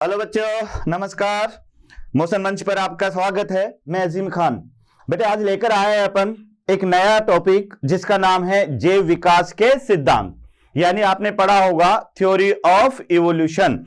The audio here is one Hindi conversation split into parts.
हेलो बच्चों, नमस्कार। मोशन मंच पर आपका स्वागत है। मैं अजीम खान। बेटे आज लेकर आए हैं अपन एक नया टॉपिक जिसका नाम है जैव विकास के सिद्धांत, यानी आपने पढ़ा होगा थ्योरी ऑफ इवोल्यूशन।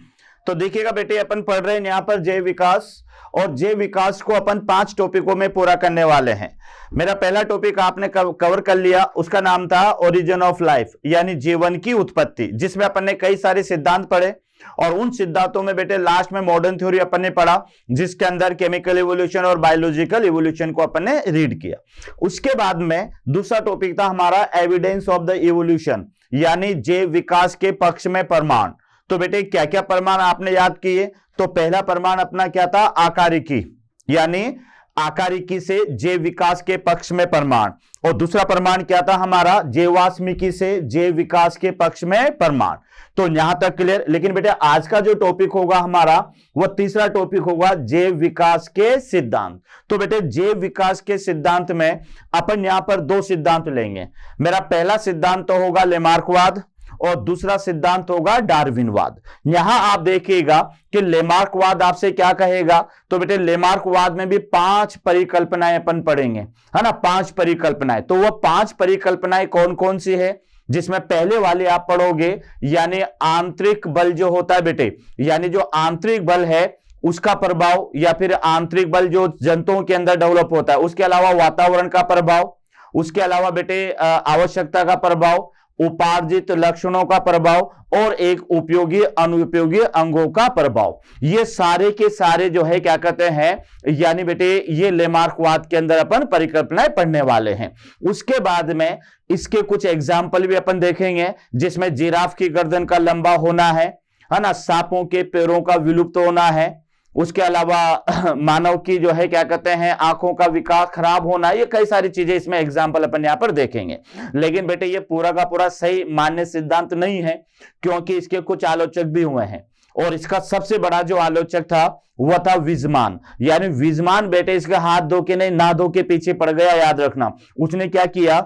तो देखिएगा बेटे, अपन पढ़ रहे हैं यहां पर जैव विकास, और जैव विकास को अपन 5 टॉपिकों में पूरा करने वाले हैं। मेरा पहला टॉपिक आपने कवर कर लिया, उसका नाम था ओरिजिन ऑफ लाइफ, यानी जीवन की उत्पत्ति, जिसमें अपन ने कई सारे सिद्धांत पढ़े और उन सिद्धांतों में बेटे लास्ट में मॉडर्न थ्योरी अपन ने पढ़ा, जिसके अंदर केमिकल इवोल्यूशन और बायोलॉजिकल इवोल्यूशन को अपन ने रीड किया। उसके बाद में दूसरा टॉपिक था हमारा एविडेंस ऑफ द इवोल्यूशन, यानी जैव विकास के पक्ष में प्रमाण। तो बेटे क्या क्या प्रमाण आपने याद किए? तो पहला प्रमाण अपना क्या था? आकारिकी, यानी आकारिकी से जैव विकास के पक्ष में प्रमाण। और दूसरा प्रमाण क्या था हमारा? जैवात्मिकी से जैव विकास के पक्ष में प्रमाण। तो यहां तक क्लियर। लेकिन बेटे आज का जो टॉपिक होगा हमारा, वह तीसरा टॉपिक होगा जैव विकास के सिद्धांत। तो बेटे जैव विकास के सिद्धांत में अपन यहां पर 2 सिद्धांत लेंगे। मेरा पहला सिद्धांत तो होगा लेमार्कवाद और दूसरा सिद्धांत होगा डार्विनवाद। यहां आप देखिएगा कि लेमार्कवाद आपसे क्या कहेगा। तो बेटे लेमार्कवाद में भी 5 परिकल्पनाएं अपन पढ़ेंगे, है ना, 5 परिकल्पनाएं। तो वह 5 परिकल्पनाएं कौन कौन सी है? जिसमें पहले वाले आप पढ़ोगे, यानी आंतरिक बल जो होता है बेटे, यानी जो आंतरिक बल है उसका प्रभाव, या फिर आंतरिक बल जो जंतुओं के अंदर डेवलप होता है, उसके अलावा वातावरण का प्रभाव, उसके अलावा बेटे आवश्यकता का प्रभाव, उपार्जित लक्षणों का प्रभाव और एक उपयोगी अनुपयोगी अंगों का प्रभाव। ये सारे के सारे जो है क्या कहते हैं, यानी बेटे ये लेमार्कवाद के अंदर अपन परिकल्पनाएं पढ़ने वाले हैं। उसके बाद में इसके कुछ एग्जाम्पल भी अपन देखेंगे, जिसमें जिराफ की गर्दन का लंबा होना है ना, सांपों के पैरों का विलुप्त होना है, उसके अलावा मानव की जो है क्या कहते हैं आंखों का विकास खराब होना, ये कई सारी चीजें इसमें एग्जाम्पल अपन यहां पर देखेंगे। लेकिन बेटे ये पूरा का पूरा सही मान्य सिद्धांत नहीं है, क्योंकि इसके कुछ आलोचक भी हुए हैं। और इसका सबसे बड़ा जो आलोचक था वह था विजमान, यानी विजमान बेटे इसका हाथ धो के नहीं ना धो के पीछे पड़ गया, याद रखना। उसने क्या किया,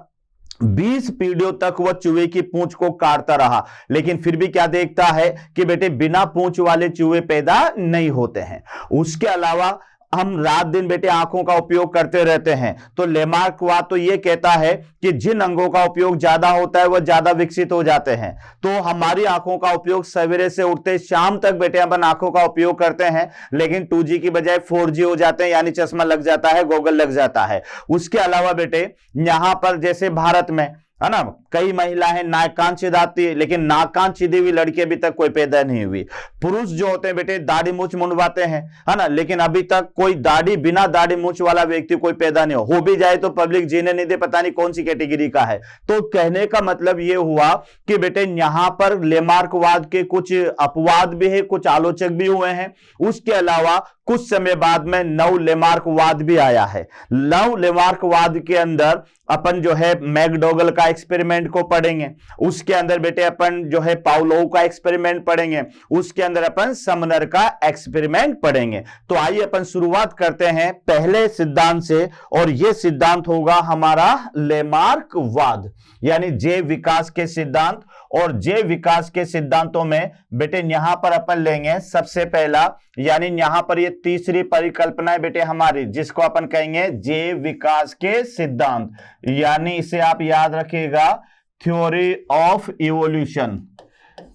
20 पीढ़ियों तक वह चूहे की पूंछ को काटता रहा, लेकिन फिर भी क्या देखता है कि बेटे बिना पूंछ वाले चूहे पैदा नहीं होते हैं। उसके अलावा हम रात दिन बेटे आंखों का उपयोग करते रहते हैं। तो लेमार्कवाद तो यह कहता है कि जिन अंगों का उपयोग ज्यादा होता है वह ज्यादा विकसित हो जाते हैं। तो हमारी आंखों का उपयोग सवेरे से उठते शाम तक बेटे अपन आंखों का उपयोग करते हैं, लेकिन 2G की बजाय 4G हो जाते हैं, यानी चश्मा लग जाता है, गॉगल लग जाता है। उसके अलावा बेटे यहां पर जैसे भारत में है ना, कई महिलाएं नाक कान छिदाती है, लेकिन नाक कान छिदी हुई लड़की अभी तक कोई पैदा नहीं हुई। पुरुष जो होते हैं बेटे दाढ़ी मूछ मुंडवाते हैं, है ना, लेकिन अभी तक कोई दाढ़ी बिना दाढ़ी मूछ वाला व्यक्ति कोई पैदा नहीं हो भी जाए तो पब्लिक जीने नहीं दे, पता नहीं कौन सी कैटेगरी का है। तो कहने का मतलब यह हुआ कि बेटे यहां पर लेमार्कवाद के कुछ अपवाद भी है, कुछ आलोचक भी हुए हैं। उसके अलावा कुछ समय बाद में नव लेमार्कवाद भी आया है। नव लेमार्कवाद के अंदर अपन जो है मैकडॉगल का एक्सपेरिमेंट को पढ़ेंगे। उसके अंदर बेटे अपन जो है पावलोव का एक्सपेरिमेंट पढ़ेंगे। उसके अंदर अपन समनर का एक्सपेरिमेंट पढ़ेंगे। तो आइए अपन शुरुआत करते हैं पहले सिद्धांत से, और यह सिद्धांत होगा हमारा लेमार्कवाद, यानी जैव विकास के सिद्धांत। और जैव विकास के सिद्धांतों में बेटे यहां पर अपन लेंगे सबसे पहला, यानी यहां पर ये तीसरी परिकल्पना है बेटे हमारी, जिसको अपन कहेंगे जैव विकास के सिद्धांत, यानी इसे आप याद रखिएगा theory of evolution.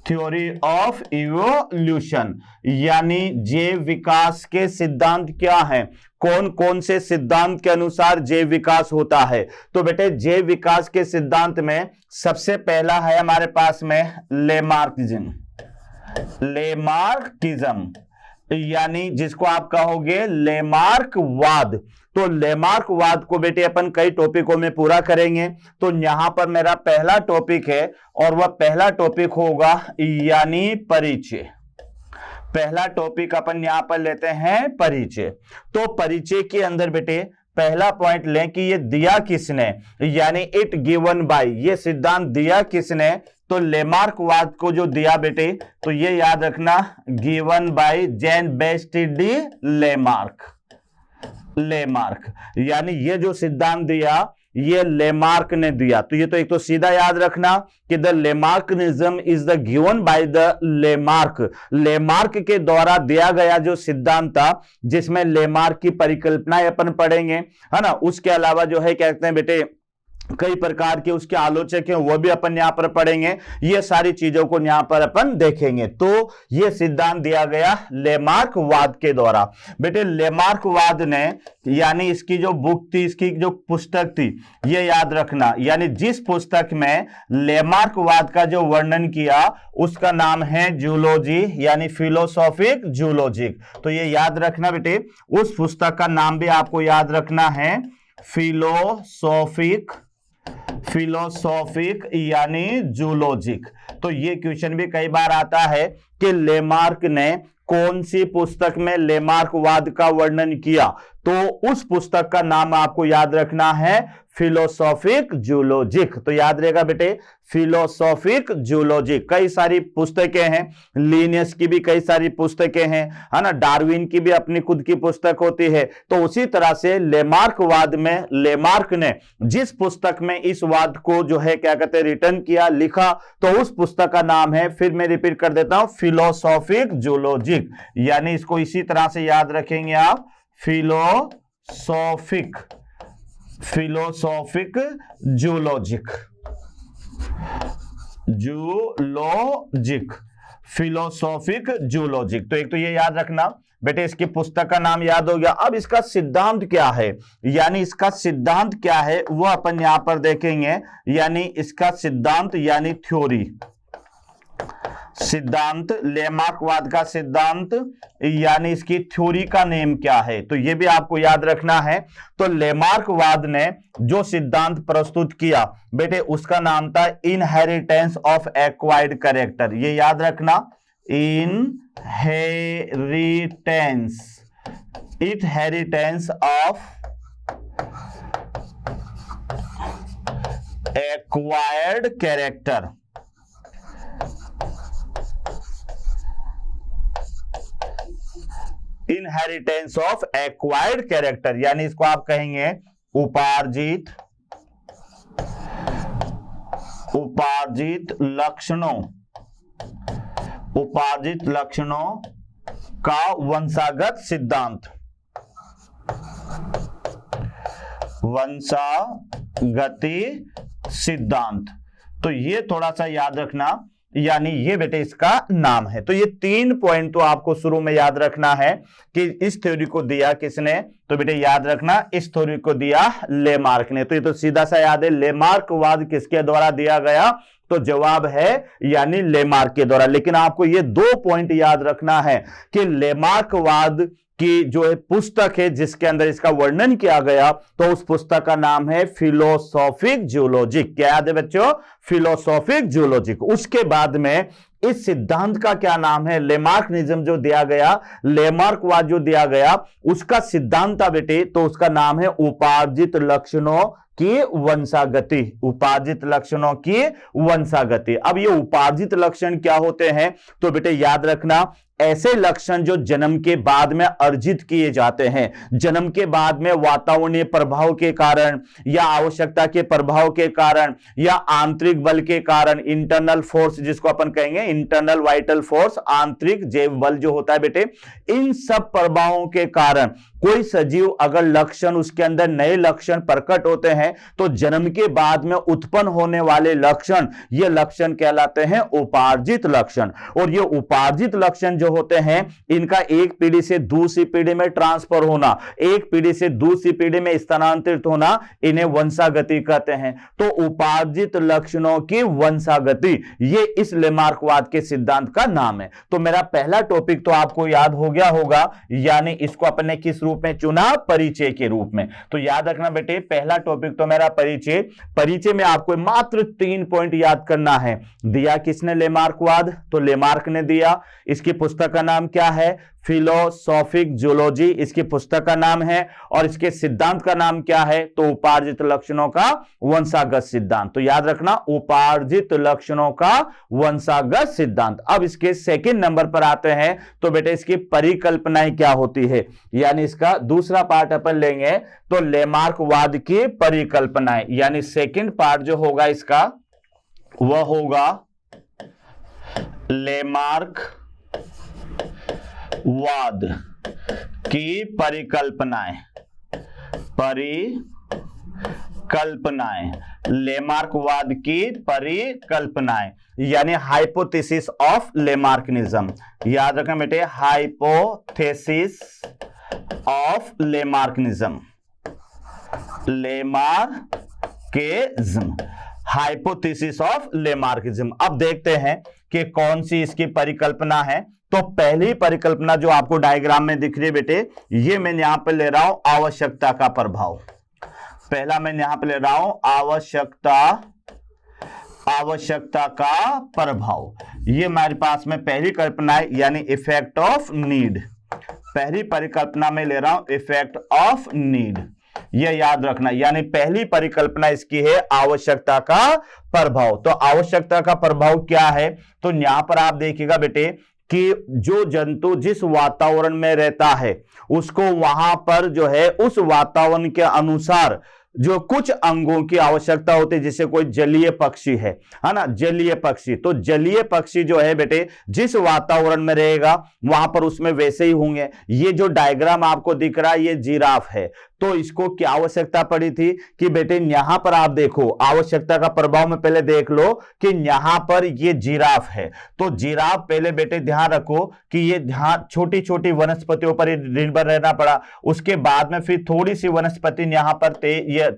Theory of evolution यानी जैव विकास के सिद्धांत क्या हैं, कौन कौन से सिद्धांत के अनुसार जैव विकास होता है। तो बेटे जैव विकास के सिद्धांत में सबसे पहला है हमारे पास में लेमार्किज्म। लेमार्किज्म यानी जिसको आप कहोगे लेमार्कवाद। तो लेमार्कवाद को बेटे अपन कई टॉपिकों में पूरा करेंगे। तो यहां पर मेरा पहला टॉपिक है, और वह पहला टॉपिक होगा यानी परिचय। पहला टॉपिक अपन यहां पर लेते हैं परिचय। तो परिचय के अंदर बेटे पहला पॉइंट लें कि ये दिया किसने, यानी इट गिवन बाय, ये सिद्धांत दिया किसने। तो लेमार्कवाद को जो दिया बेटे, तो ये याद रखना given by Jean Baptiste Lamarck. Lamarck यानी ये जो सिद्धांत दिया ये लेमार्क ने दिया। तो ये तो एक तो सीधा याद रखना कि the Lamarckism is the given by the Lamarck. Lamarck के द्वारा दिया गया जो सिद्धांत था, जिसमें लेमार्क की परिकल्पनाएं अपन पढ़ेंगे, है ना। उसके अलावा जो है कहते हैं बेटे कई प्रकार के उसके आलोचक हैं, वो भी अपन यहां पर पढ़ेंगे। ये सारी चीजों को यहां पर अपन देखेंगे। तो ये सिद्धांत दिया गया लेमार्कवाद के द्वारा। बेटे लेमार्कवाद ने, यानी इसकी जो बुक थी, इसकी जो पुस्तक थी, ये याद रखना, यानी जिस पुस्तक में लेमार्कवाद का जो वर्णन किया उसका नाम है जूलॉजी, यानी फिलोसॉफिक जूलॉजिक। तो ये याद रखना बेटे, उस पुस्तक का नाम भी आपको याद रखना है फिलोसॉफिक यानी जूलॉजिक। तो ये क्वेश्चन भी कई बार आता है कि लेमार्क ने कौन सी पुस्तक में लेमार्कवाद का वर्णन किया, तो उस पुस्तक का नाम आपको याद रखना है फिलोसॉफिक जूलॉजिक। तो याद रहेगा बेटे फिलोसॉफिक जूलॉजिक। कई सारी पुस्तकें हैं, लिनियस की भी कई सारी पुस्तकें हैं, है ना, डार्विन की भी अपनी खुद की पुस्तक होती है। तो उसी तरह से लेमार्कवाद में लेमार्क ने जिस पुस्तक में इस वाद को जो है क्या कहते हैं रिटर्न किया, लिखा, तो उस पुस्तक का नाम है, फिर मैं रिपीट कर देता हूं, फिलोसॉफिक जूलॉजिक। यानी इसको इसी तरह से याद रखेंगे आप, फिलोसॉफिक जूलॉजिक, फिलोसॉफिक जूलॉजिक। तो एक तो ये याद रखना बेटे, इसकी पुस्तक का नाम याद हो गया। अब इसका सिद्धांत क्या है, यानी इसका सिद्धांत क्या है वो अपन यहां पर देखेंगे। यानी इसका सिद्धांत यानी थ्योरी, सिद्धांत, लेमार्कवाद का सिद्धांत, यानी इसकी थ्योरी का नेम क्या है, तो यह भी आपको याद रखना है। तो लेमार्कवाद ने जो सिद्धांत प्रस्तुत किया बेटे, उसका नाम था इनहेरिटेंस ऑफ एक्वायर्ड कैरेक्टर। ये याद रखना, inheritance of acquired character. Inheritance of acquired character, यानी इसको आप कहेंगे उपार्जित लक्षणों का वंशागत सिद्धांत, वंशागति सिद्धांत। तो ये थोड़ा सा याद रखना, यानी ये बेटे इसका नाम है। तो ये 3 पॉइंट तो आपको शुरू में याद रखना है कि इस थ्योरी को दिया किसने, तो बेटे याद रखना इस थ्योरी को दिया लेमार्क ने। तो ये तो सीधा सा याद है, लेमार्कवाद किसके द्वारा दिया गया, तो जवाब है यानी लेमार्क के द्वारा। लेकिन आपको ये 2 पॉइंट याद रखना है कि लेमार्कवाद की जो पुस्तक है जिसके अंदर इसका वर्णन किया गया, तो उस पुस्तक का नाम है फिलोसॉफिक जूलॉजिक। क्या याद है बच्चों, फिलोसॉफिक जूलॉजिक। उसके बाद में इस सिद्धांत का क्या नाम है, लेमार्कनिज्म जो दिया गया, लेमार्कवाद जो दिया गया, उसका सिद्धांत था बेटे, तो उसका नाम है उपार्जित लक्षणों की वंशागति, उपार्जित लक्षणों की वंशागति। अब ये उपार्जित लक्षण क्या होते हैं, तो बेटे याद रखना ऐसे लक्षण जो जन्म के बाद में अर्जित किए जाते हैं, जन्म के बाद में वातावरणीय प्रभाव के कारण या आवश्यकता के प्रभाव के कारण या आंतरिक बल के कारण, इंटरनल फोर्स जिसको अपन कहेंगे, इंटरनल वाइटल फोर्स, आंतरिक जैव बल जो होता है बेटे, इन सब प्रभावों के कारण कोई सजीव अगर लक्षण उसके अंदर नए लक्षण प्रकट होते हैं, तो जन्म के बाद में उत्पन्न होने वाले लक्षण, ये लक्षण कहलाते हैं उपार्जित लक्षण। और ये उपार्जित लक्षण जो होते हैं, इनका एक पीढ़ी से दूसरी पीढ़ी में ट्रांसफर होना, एक पीढ़ी से दूसरी पीढ़ी में स्थानांतरित होना, इन्हें वंशागति कहते हैं। तो उपार्जित लक्षणों की वंशागति, ये इस लेमार्कवाद के सिद्धांत का नाम है। तो मेरा पहला टॉपिक तो आपको याद हो गया होगा, यानी इसको अपने किस रूप में चुना, परिचय के रूप में। तो याद रखना बेटे, पहला टॉपिक तो मेरा परिचय। परिचय में आपको मात्र 3 पॉइंट याद करना है। दिया किसने लेमार्कवाद, तो लेमार्क ने दिया। इसकी पुस्तक का नाम क्या है, फिलोसॉफिक जूलॉजी इसकी पुस्तक का नाम है, और इसके सिद्धांत का नाम क्या है? तो उपार्जित लक्षणों का वंशागत सिद्धांत। तो याद रखना, उपार्जित लक्षणों का वंशागत सिद्धांत। अब इसके सेकंड नंबर पर आते हैं, तो बेटे इसकी परिकल्पनाएं क्या होती है, यानी इसका दूसरा पार्ट अपन लेंगे, तो लेमार्कवाद की परिकल्पनाएं, यानी सेकंड पार्ट जो होगा इसका वह होगा लेमार्कवाद की परिकल्पनाएं। लेमार्कवाद की परिकल्पनाएं, यानी हाइपोथेसिस ऑफ लेमार्किनिज्म। याद रखना बेटे, hypothesis of Lamarckism. Hypothesis of Lamarckism. अब देखते हैं कि कौन सी इसकी परिकल्पना है। तो पहली परिकल्पना जो आपको डायग्राम में दिख रही है बेटे, ये मैं यहां पे ले रहा हूं आवश्यकता का प्रभाव। पहला मैं यहां पे ले रहा हूं आवश्यकता का प्रभाव। ये हमारे पास में पहली कल्पना है, यानी इफेक्ट ऑफ नीड। पहली परिकल्पना में ले रहा हूं इफेक्ट ऑफ नीड, यह याद रखना। यानी पहली परिकल्पना इसकी है आवश्यकता का प्रभाव। तो आवश्यकता का प्रभाव क्या है? तो यहां पर आप देखिएगा बेटे कि जो जंतु जिस वातावरण में रहता है उसको वहां पर जो है उस वातावरण के अनुसार जो कुछ अंगों की आवश्यकता होती है, जैसे कोई जलीय पक्षी है ना, जलीय पक्षी। तो जलीय पक्षी जो है बेटे जिस वातावरण में रहेगा वहां पर उसमें वैसे ही होंगे। ये जो डायग्राम आपको दिख रहा है ये जिराफ है। तो इसको क्या आवश्यकता पड़ी थी कि बेटे यहां पर आप देखो, आवश्यकता का प्रभाव में पहले देख लो कि यहां पर ये जिराफ है। तो जिराफ पहले बेटे ध्यान रखो कि ये ध्यान छोटी छोटी वनस्पतियों पर निर्भर रहना पड़ा। उसके बाद में फिर थोड़ी सी वनस्पति यहां पर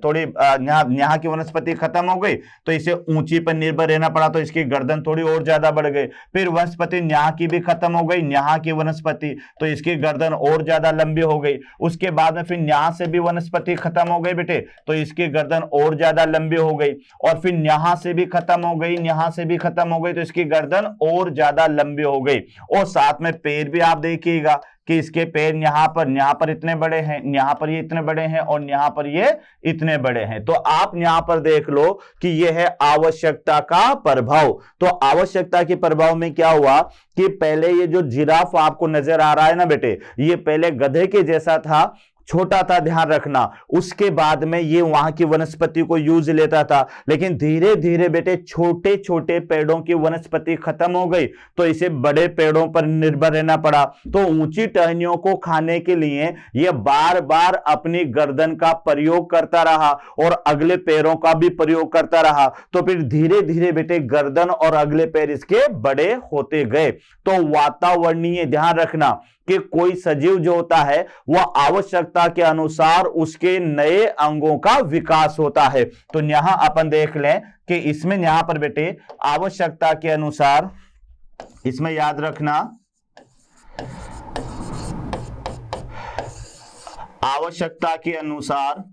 थोड़ी यहाँ की वनस्पति खत्म हो गई तो इसे ऊंची पर निर्भर रहना पड़ा, तो इसकी गर्दन थोड़ी और ज्यादा बढ़ गई। फिर वनस्पति यहाँ की भी खत्म हो गई, यहाँ की वनस्पति, तो इसकी गर्दन और ज्यादा लंबी हो गई। उसके बाद में फिर यहाँ से भी वनस्पति खत्म हो गई बेटे, तो इसकी गर्दन और ज्यादा लंबी हो गई। और फिर यहां से भी खत्म हो गई, यहां से भी खत्म हो गई, तो इसकी गर्दन और ज्यादा लंबी हो गई। और साथ में पैर भी आप देखिएगा कि इसके पैर यहाँ पर इतने बड़े हैं, यहाँ पर ये इतने बड़े हैं, और यहाँ पर ये इतने बड़े हैं। तो आप यहाँ पर देख लो कि ये है आवश्यकता का प्रभाव। तो आवश्यकता के प्रभाव में क्या हुआ कि पहले ये जो जिराफ आपको नजर आ रहा है ना बेटे, ये पहले गधे के जैसा था, छोटा था, ध्यान रखना। उसके बाद में ये वहां की वनस्पति को यूज लेता था, लेकिन धीरे धीरे बेटे छोटे छोटे पेड़ों की वनस्पति खत्म हो गई, तो इसे बड़े पेड़ों पर निर्भर रहना पड़ा। तो ऊंची टहनियों को खाने के लिए यह बार बार अपनी गर्दन का प्रयोग करता रहा और अगले पैरों का भी प्रयोग करता रहा। तो फिर धीरे धीरे बेटे गर्दन और अगले पैर इसके बड़े होते गए। तो वातावरणीय, ध्यान रखना कि कोई सजीव जो होता है वह आवश्यकता के अनुसार उसके नए अंगों का विकास होता है। तो यहां अपन देख लें कि इसमें यहां पर बेटे आवश्यकता के अनुसार, इसमें याद रखना आवश्यकता के अनुसार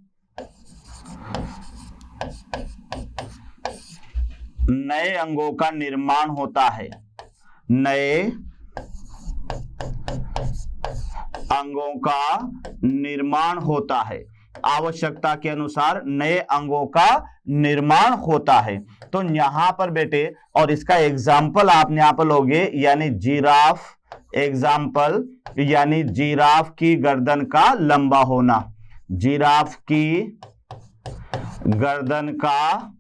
नए अंगों का निर्माण होता है। नए अंगों का निर्माण होता है। आवश्यकता के अनुसार नए अंगों का निर्माण होता है। तो यहां पर बेटे, और इसका एग्जाम्पल आप यहां पर लोगे, यानी जिराफ, एग्जाम्पल यानी जिराफ की गर्दन का लंबा होना, जिराफ की गर्दन का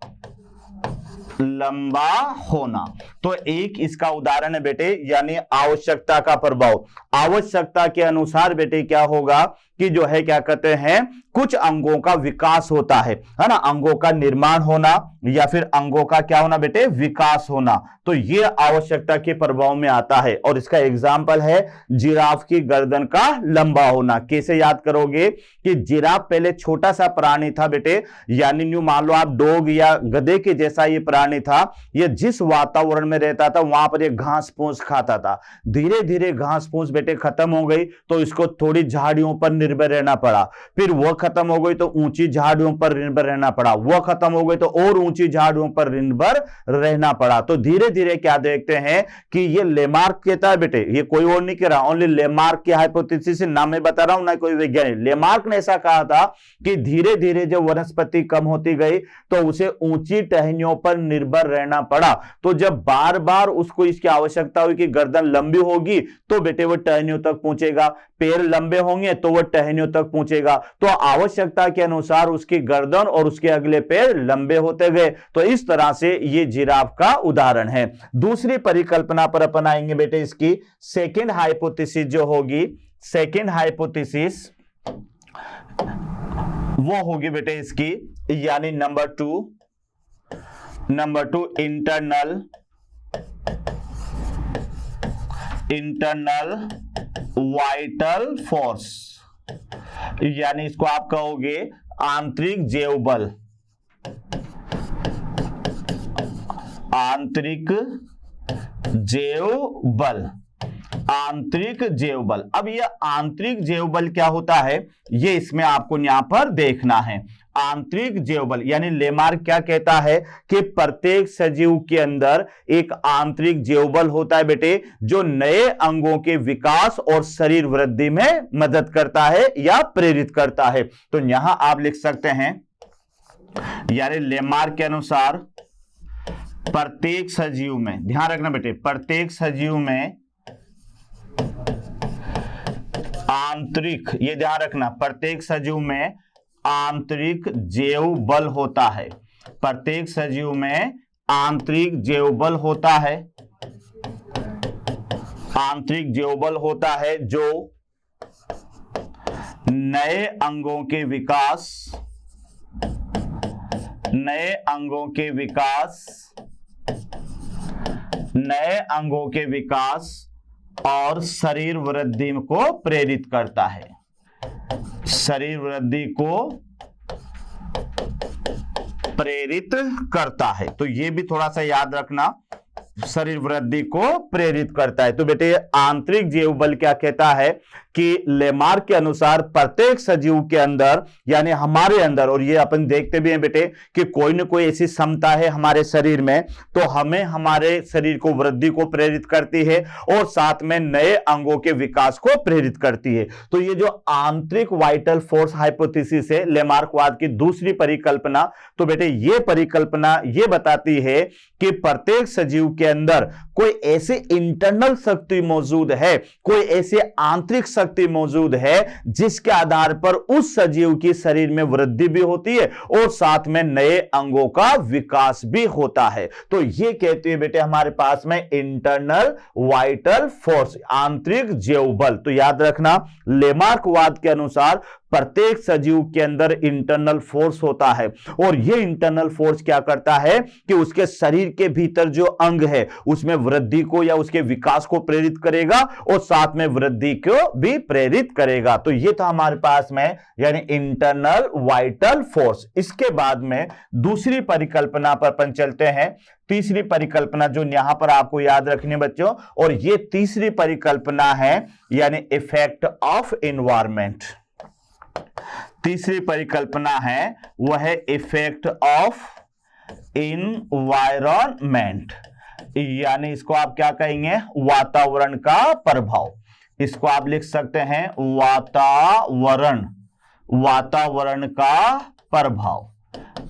लंबा होना। तो एक इसका उदाहरण है बेटे, यानी आवश्यकता का प्रभाव। आवश्यकता के अनुसार बेटे क्या होगा कि जो है क्या कहते हैं, कुछ अंगों का विकास होता है ना, अंगों का निर्माण होना या फिर अंगों का क्या होना बेटे, विकास होना। तो ये आवश्यकता के प्रभाव में आता है, और इसका एग्जाम्पल है जिराफ की गर्दन का लंबा होना। कैसे याद करोगे कि जिराफ पहले छोटा सा प्राणी था बेटे, यानी मान लो आप डॉग या गधे के जैसा ये प्राणी था। ये जिस वातावरण में रहता था वहां पर ये घास फूस खाता था। धीरे धीरे घास फूस बेटे खत्म हो गई तो इसको थोड़ी झाड़ियों पर निर्भर रहना पड़ा, फिर वो खत्म हो गई तो ऊंची झाड़ियों पर निर्भर रहना पड़ा, वो खत्म हो गई तो और ऊंची झाड़ियों पर निर्भर रहना पड़ा। तो धीरे धीरे क्या देखते हैं कि ये लेमार्क कहता है बेटे, ये कोई और नहीं कह रहा, ओनली लेमार्क की हाइपोथेसिस, नाम मैं बता रहा हूं ना कोई वैज्ञानिक। लेमार्क ने ऐसा कहा था कि धीरे धीरे जब वनस्पति कम होती गई तो उसे ऊंची टहनियों पर निर्भर रहना पड़ा। तो जब बार बार उसको इसकी आवश्यकता हुई कि गर्दन लंबी होगी तो बेटे वो टहनियों तक पहुंचेगा, पैर लंबे होंगे तो वो टहनियों तक पहुंचेगा, तो आवश्यकता के अनुसार उसकी गर्दन और उसके अगले पैर लंबे होते गए। तो इस तरह से ये जिराफ का उदाहरण है। दूसरी परिकल्पना पर अपन आएंगे बेटे, इसकी सेकंड हाइपोथेसिस जो होगी, सेकंड हाइपोथेसिस वो होगी बेटे इसकी, यानी number two internal vital force, यानी इसको आप कहोगे आंतरिक जैव बल, आंतरिक जैव बल, आंतरिक जैव बल। अब यह आंतरिक जैव बल क्या होता है ये इसमें आपको यहां पर देखना है। आंतरिक जैव बल यानी लेमार्क क्या कहता है कि प्रत्येक सजीव के अंदर एक आंतरिक जैव बल होता है बेटे, जो नए अंगों के विकास और शरीर वृद्धि में मदद करता है या प्रेरित करता है। तो यहां आप लिख सकते हैं, यानी लेमार्क के अनुसार प्रत्येक सजीव में, ध्यान रखना बेटे, प्रत्येक सजीव में आंतरिक, ये ध्यान रखना, प्रत्येक सजीव में आंतरिक जैव बल होता है, प्रत्येक सजीव में आंतरिक जैव बल होता है, आंतरिक जैव बल होता है जो नए अंगों के विकास, नए अंगों के विकास, नए अंगों के विकास और शरीर वृद्धि को प्रेरित करता है, शरीर वृद्धि को प्रेरित करता है। तो ये भी थोड़ा सा याद रखना, शरीर वृद्धि को प्रेरित करता है। तो बेटे आंतरिक जैव बल क्या कहता है कि लेमार्क के अनुसार प्रत्येक सजीव के अंदर, यानी हमारे अंदर, और ये अपन देखते भी हैं बेटे कि कोई ना कोई ऐसी क्षमता है हमारे शरीर में, तो हमें हमारे शरीर को वृद्धि को प्रेरित करती है और साथ में नए अंगों के विकास को प्रेरित करती है। तो ये जो आंतरिक वाइटल फोर्स हाइपोथेसिस है, लेमार्कवाद की दूसरी परिकल्पना, तो बेटे ये परिकल्पना ये बताती है कि प्रत्येक सजीव के अंदर कोई ऐसी इंटरनल शक्ति मौजूद है, कोई ऐसी आंतरिक शक्ति मौजूद है जिसके आधार पर उस सजीव की शरीर में वृद्धि भी होती है और साथ में नए अंगों का विकास भी होता है। तो ये कहते हैं बेटे हमारे पास में इंटरनल वाइटल फोर्स, आंतरिक जैव बल। तो याद रखना, लेमार्कवाद के अनुसार प्रत्येक सजीव के अंदर इंटरनल फोर्स होता है और यह इंटरनल फोर्स क्या करता है कि उसके शरीर के भीतर जो अंग है उसमें वृद्धि को या उसके विकास को प्रेरित करेगा और साथ में वृद्धि को भी प्रेरित करेगा। तो यह था हमारे पास में, यानी इंटरनल वाइटल फोर्स। इसके बाद में दूसरी परिकल्पना पर अपन चलते हैं, तीसरी परिकल्पना जो यहां पर आपको याद रखनी है बच्चों, और यह तीसरी परिकल्पना है यानी इफेक्ट ऑफ एनवायरनमेंट। तीसरी परिकल्पना है वह है इफेक्ट ऑफ एनवायरनमेंट, यानी इसको आप क्या कहेंगे, वातावरण का प्रभाव। इसको आप लिख सकते हैं वातावरण, वातावरण का प्रभाव,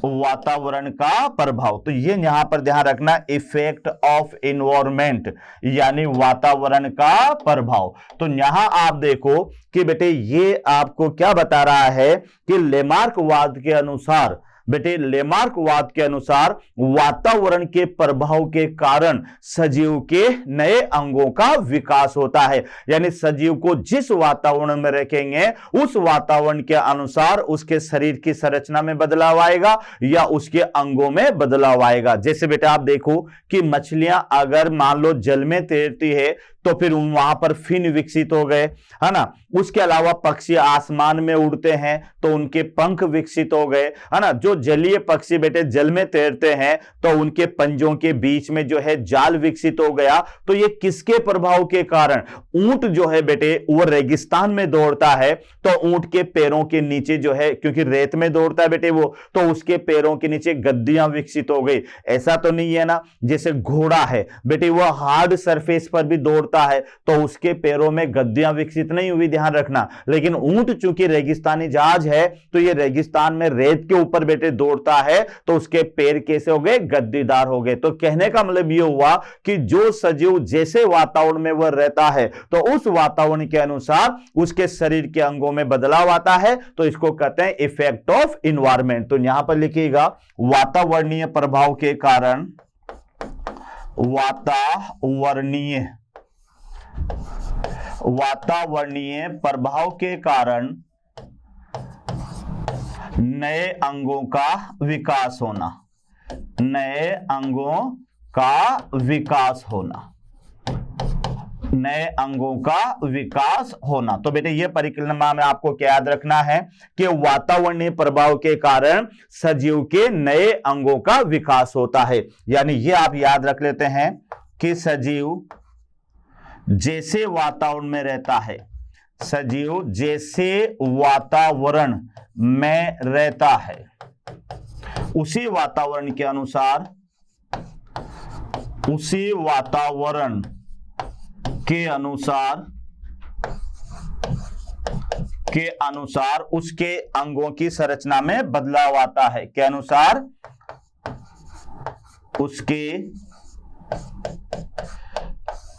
वातावरण का प्रभाव। तो ये यहां पर ध्यान रखना, इफेक्ट ऑफ एनवायरनमेंट यानी वातावरण का प्रभाव। तो यहां आप देखो कि बेटे ये आपको क्या बता रहा है कि लेमार्कवाद के अनुसार, बेटे लेमार्कवाद के अनुसार वातावरण के प्रभाव के कारण सजीव के नए अंगों का विकास होता है, यानी सजीव को जिस वातावरण में रखेंगे उस वातावरण के अनुसार उसके शरीर की संरचना में बदलाव आएगा या उसके अंगों में बदलाव आएगा। जैसे बेटा आप देखो कि मछलियां अगर मान लो जल में तैरती है तो फिर वहां पर फिन विकसित हो गए, है ना। उसके अलावा पक्षी आसमान में उड़ते हैं तो उनके पंख विकसित हो गए, है ना। जो जलीय पक्षी बेटे जल में तैरते हैं तो उनके पंजों के बीच में जो है जाल विकसित हो गया। तो ये किसके प्रभाव के कारण? ऊंट जो है बेटे वो रेगिस्तान में दौड़ता है तो ऊंट के पैरों के नीचे जो है, क्योंकि रेत में दौड़ता है बेटे वो, तो उसके पैरों के नीचे गद्दियां विकसित हो गई। ऐसा तो नहीं है ना जैसे घोड़ा है बेटे वो हार्ड सरफेस पर भी दौड़ता है तो उसके पैरों में गद्दियां विकसित नहीं हुई, ध्यान रखना। लेकिन ऊंट चूंकि रेगिस्तानी जहाज है तो ये रेगिस्तान में रेत के ऊपर बेटे दौड़ता है तो उसके पैर कैसे हो गए? गद्दीदार हो गए। तो कहने का मतलब यह हुआ कि जो सजीव जैसे वातावरण में वह रहता है तो उस वातावरण के अनुसार उसके शरीर के अंगों में बदलाव आता है, तो इसको कहते हैं इफेक्ट ऑफ इन्वायरमेंट। तो यहां पर लिखिएगा वातावरणीय प्रभाव के कारण, वातावरणीय प्रभाव के कारण नए अंगों का विकास होना, नए अंगों का विकास होना, नए अंगों का विकास होना। तो बेटे ये परिकल्पना में आपको क्या याद रखना है कि वातावरणीय प्रभाव के कारण सजीव के नए अंगों का विकास होता है। यानी ये आप याद रख लेते हैं कि सजीव जैसे वातावरण में रहता है, सजीव जैसे वातावरण में रहता है उसी वातावरण के अनुसार, उसी वातावरण के अनुसार उसके अंगों की संरचना में बदलाव आता है। के अनुसार उसके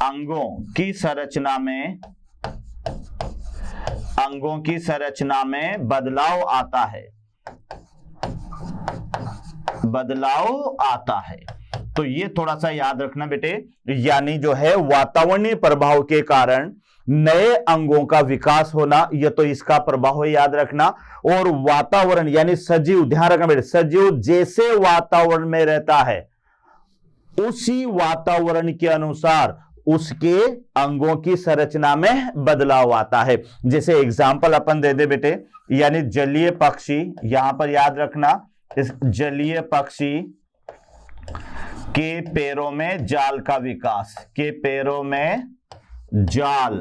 अंगों की संरचना में बदलाव आता है, बदलाव आता है। तो ये थोड़ा सा याद रखना बेटे, यानी जो है वातावरणीय प्रभाव के कारण नए अंगों का विकास होना, यह तो इसका प्रभाव है, याद रखना। और वातावरण यानी सजीव, ध्यान रखना बेटे, सजीव जैसे वातावरण में रहता है उसी वातावरण के अनुसार उसके अंगों की संरचना में बदलाव आता है। जैसे एग्जाम्पल अपन दे दे बेटे, यानी जलीय पक्षी, यहां पर याद रखना, इस जलीय पक्षी के पैरों में जाल का विकास, के पैरों में जाल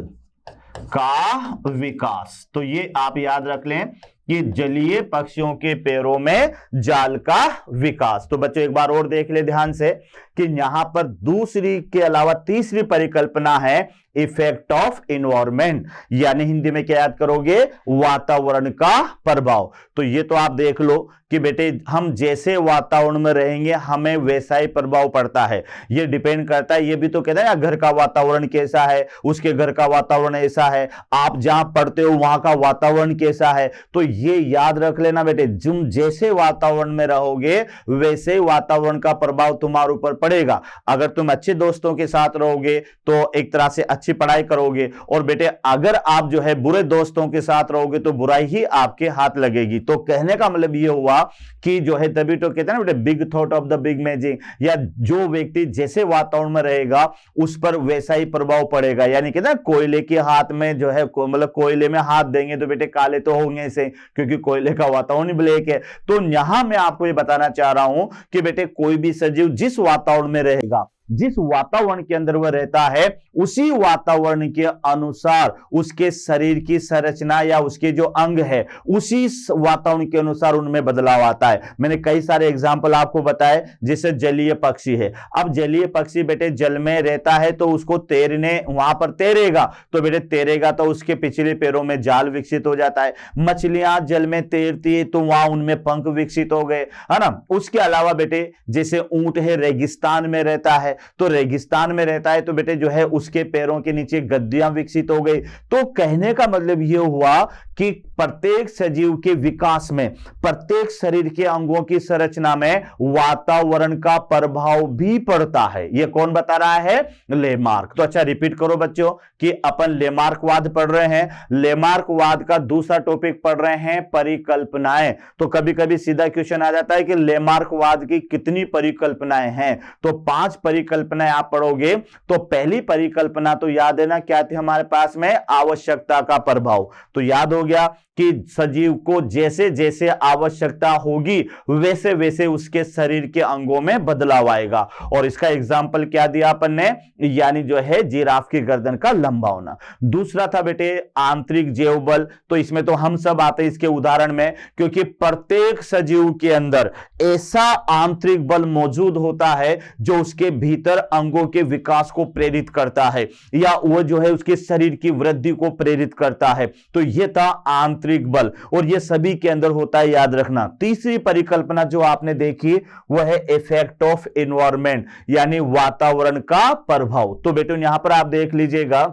का विकास। तो ये आप याद रख लें कि जलीय पक्षियों के पैरों में जाल का विकास। तो बच्चों एक बार और देख ले ध्यान से कि यहां पर दूसरी के अलावा तीसरी परिकल्पना है इफेक्ट ऑफ इन्वायरमेंट, यानी हिंदी में क्या याद करोगे? वातावरण का प्रभाव। तो ये तो आप देख लो कि बेटे हम जैसे वातावरण में रहेंगे हमें वैसा ही प्रभाव पड़ता है। ये डिपेंड करता है, ये भी तो कहते हैं ना घर का वातावरण कैसा है, उसके घर का वातावरण ऐसा है, आप जहां पढ़ते हो वहां का वातावरण कैसा है। तो ये याद रख लेना बेटे, तुम जैसे वातावरण में रहोगे वैसे वातावरण का प्रभाव तुम्हारे ऊपर पड़ेगा। अगर तुम अच्छे दोस्तों के साथ रहोगे तो एक तरह से अच्छी पढ़ाई करोगे, और बेटे अगर आप जो है बुरे दोस्तों के साथ रहोगे तो बुराई ही आपके हाथ लगेगी। तो कहने का मतलब ये हुआ कि जो है, तभी तो कहते हैं ना बेटे big thought of the big magic, या जो व्यक्ति जैसे वातावरण में रहेगा उस पर वैसा ही प्रभाव पड़ेगा। यानी कहते हैं कोयले के हाथ में जो है, मतलब कोयले में हाथ देंगे तो बेटे काले तो होंगे से, क्योंकि कोयले का वातावरण ही ब्लैक है। तो यहां मैं आपको ये बताना चाह रहा हूं कि बेटे कोई भी सजीव जिस वातावरण में रहेगा, जिस वातावरण के अंदर वह रहता है उसी वातावरण के अनुसार उसके शरीर की संरचना या उसके जो अंग है उसी वातावरण के अनुसार उनमें बदलाव आता है। मैंने कई सारे एग्जाम्पल आपको बताए, जैसे जलीय पक्षी है। अब जलीय पक्षी बेटे जल में रहता है तो उसको तैरने, वहां पर तैरेगा तो बेटे तैरेगा तो उसके पिछले पैरों में जाल विकसित हो जाता है। मछलियां जल में तैरती है तो वहां उनमें पंख विकसित हो गए, है ना। उसके अलावा बेटे जैसे ऊंट है रेगिस्तान में रहता है, तो रेगिस्तान में रहता है तो बेटे जो है उसके पैरों के नीचे गद्दियां विकसित हो गई। तो कहने का मतलब यह हुआ कि प्रत्येक सजीव के विकास में, प्रत्येक शरीर के अंगों की संरचना में वातावरण का प्रभाव भी पड़ता है। यह कौन बता रहा है? लेमार्क। तो अच्छा रिपीट करो बच्चों कि अपन लेमार्कवाद पढ़ रहे हैं। लेमार्कवाद का दूसरा टॉपिक पढ़ रहे हैं परिकल्पनाएं। तो कभी कभी सीधा क्वेश्चन आ जाता है कि लेमार्कवाद की कितनी परिकल्पनाएं हैं, तो 5 परिकल्पनाएं परिकल्पना आप पढ़ोगे तो पहली परिकल्पना तो याद है ना, क्या थी हमारे पास में, आवश्यकता का प्रभाव। तो याद हो गया कि सजीव को जैसे जैसे आवश्यकता होगी वैसे वैसे उसके शरीर के अंगों में बदलाव आएगा। और इसका एग्जाम्पल क्या दिया अपन ने, यानी जो है जिराफ की गर्दन का लंबा होना। दूसरा था बेटे आंतरिक जैव बल। तो इसमें तो हम सब आते हैं इसके उदाहरण में, क्योंकि प्रत्येक सजीव के अंदर ऐसा आंतरिक बल मौजूद होता है जो उसके भीतर अंगों के विकास को प्रेरित करता है, या वो जो है उसके शरीर की वृद्धि को प्रेरित करता है। तो यह था आंतरिक बल, और ये सभी के अंदर होता है, याद रखना। तीसरी परिकल्पना जो आपने देखी वह है इफेक्ट ऑफ एनवायरनमेंट, यानी वातावरण का प्रभाव। तो बेटो यहां पर आप देख लीजिएगा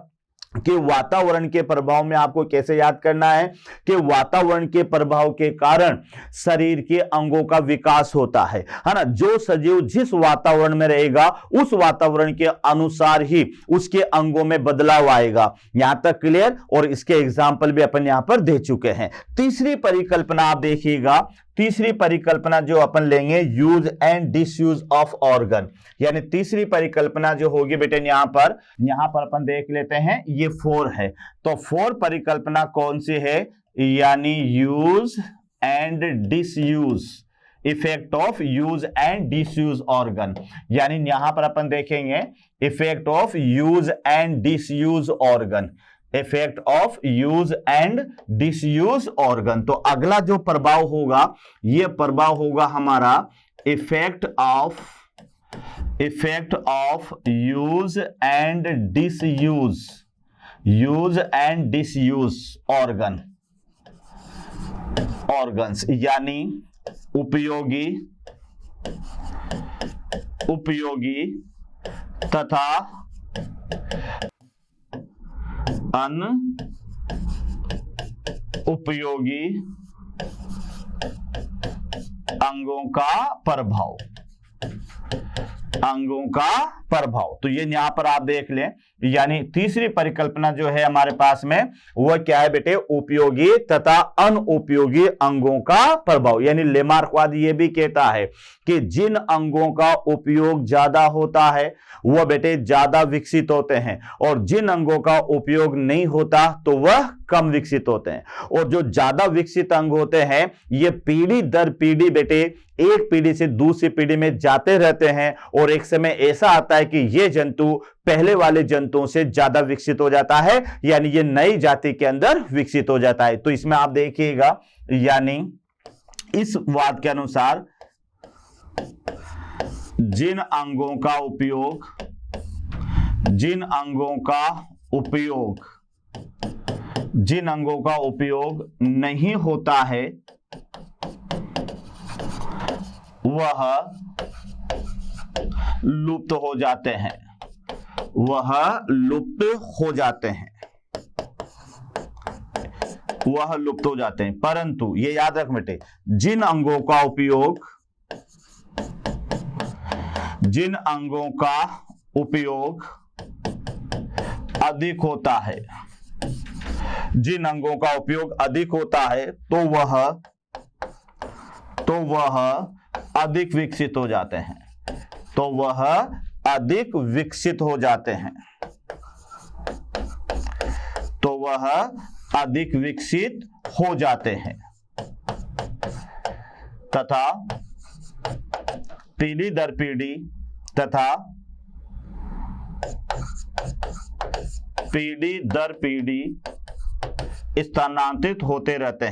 कि वातावरण के प्रभाव में आपको कैसे याद करना है कि वातावरण के प्रभाव के कारण शरीर के अंगों का विकास होता है ना। जो सजीव जिस वातावरण में रहेगा उस वातावरण के अनुसार ही उसके अंगों में बदलाव आएगा। यहां तक क्लियर? और इसके एग्जाम्पल भी अपन यहां पर दे चुके हैं। तीसरी परिकल्पना आप देखिएगा, तीसरी परिकल्पना जो अपन लेंगे, use and disuse of organ, यानी तीसरी परिकल्पना जो होगी बेटे यहां पर अपन देख लेते हैं, ये 4 है। तो 4 परिकल्पना कौन सी है, यानी use and disuse, effect of use and disuse organ. यानी यहां पर अपन देखेंगे effect of use and disuse organ, effect of use and disuse organ. तो अगला जो प्रभाव होगा यह प्रभाव होगा हमारा effect of use and disuse organs, यानी उपयोगी तथा अनुपयोगी अंगों का प्रभाव। तो ये यहां पर आप देख लें, यानी तीसरी परिकल्पना जो है हमारे पास में वह क्या है बेटे, उपयोगी तथा अनुपयोगी अंगों का प्रभाव। यानी लेमार्कवाद ये भी कहता है कि जिन अंगों का उपयोग ज्यादा होता है वह बेटे ज्यादा विकसित होते हैं, और जिन अंगों का उपयोग नहीं होता तो वह कम विकसित होते हैं। और जो ज्यादा विकसित अंग होते हैं ये पीढ़ी दर पीढ़ी बेटे एक पीढ़ी से दूसरी पीढ़ी में जाते रहते हैं, और एक समय ऐसा आता है कि ये जंतु पहले वाले जंतुओं से ज्यादा विकसित हो जाता है, यानी ये नई जाति के अंदर विकसित हो जाता है। तो इसमें आप देखिएगा, यानी इस वाद के अनुसार जिन अंगों का उपयोग नहीं होता है वह लुप्त हो जाते हैं। परंतु ये याद रख बेटे, जिन अंगों का उपयोग अधिक होता है तो वह अधिक विकसित हो जाते हैं। तथा पीढ़ी दर पीढ़ी स्थानांतरित होते रहते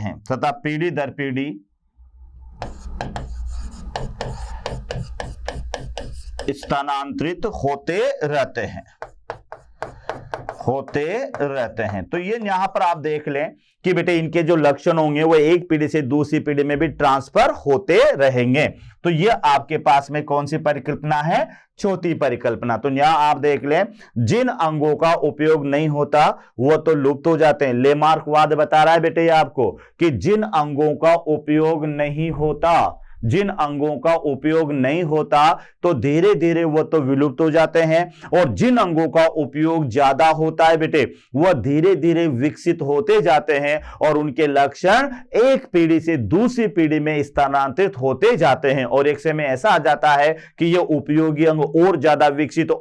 हैं, तो ये यहां पर आप देख लें कि बेटे इनके जो लक्षण होंगे वो एक पीढ़ी से दूसरी पीढ़ी में भी ट्रांसफर होते रहेंगे। तो ये आपके पास में कौन सी परिकल्पना है, चौथी परिकल्पना। तो यहां आप देख लें, जिन अंगों का उपयोग नहीं होता वो तो लुप्त हो जाते हैं। लेमार्कवाद बता रहा है बेटे आपको कि जिन अंगों का उपयोग नहीं होता जिन अंगों का उपयोग नहीं होता तो धीरे धीरे वो तो विलुप्त हो जाते हैं, और जिन अंगों का उपयोग ज्यादा होता है बेटे वह धीरे धीरे विकसित होते जाते हैं और उनके लक्षण एक पीढ़ी से दूसरी पीढ़ी में स्थानांतरित होते जाते हैं, और एक समय ऐसा आ जाता है कि ये उपयोगी अंग और ज्यादा विकसित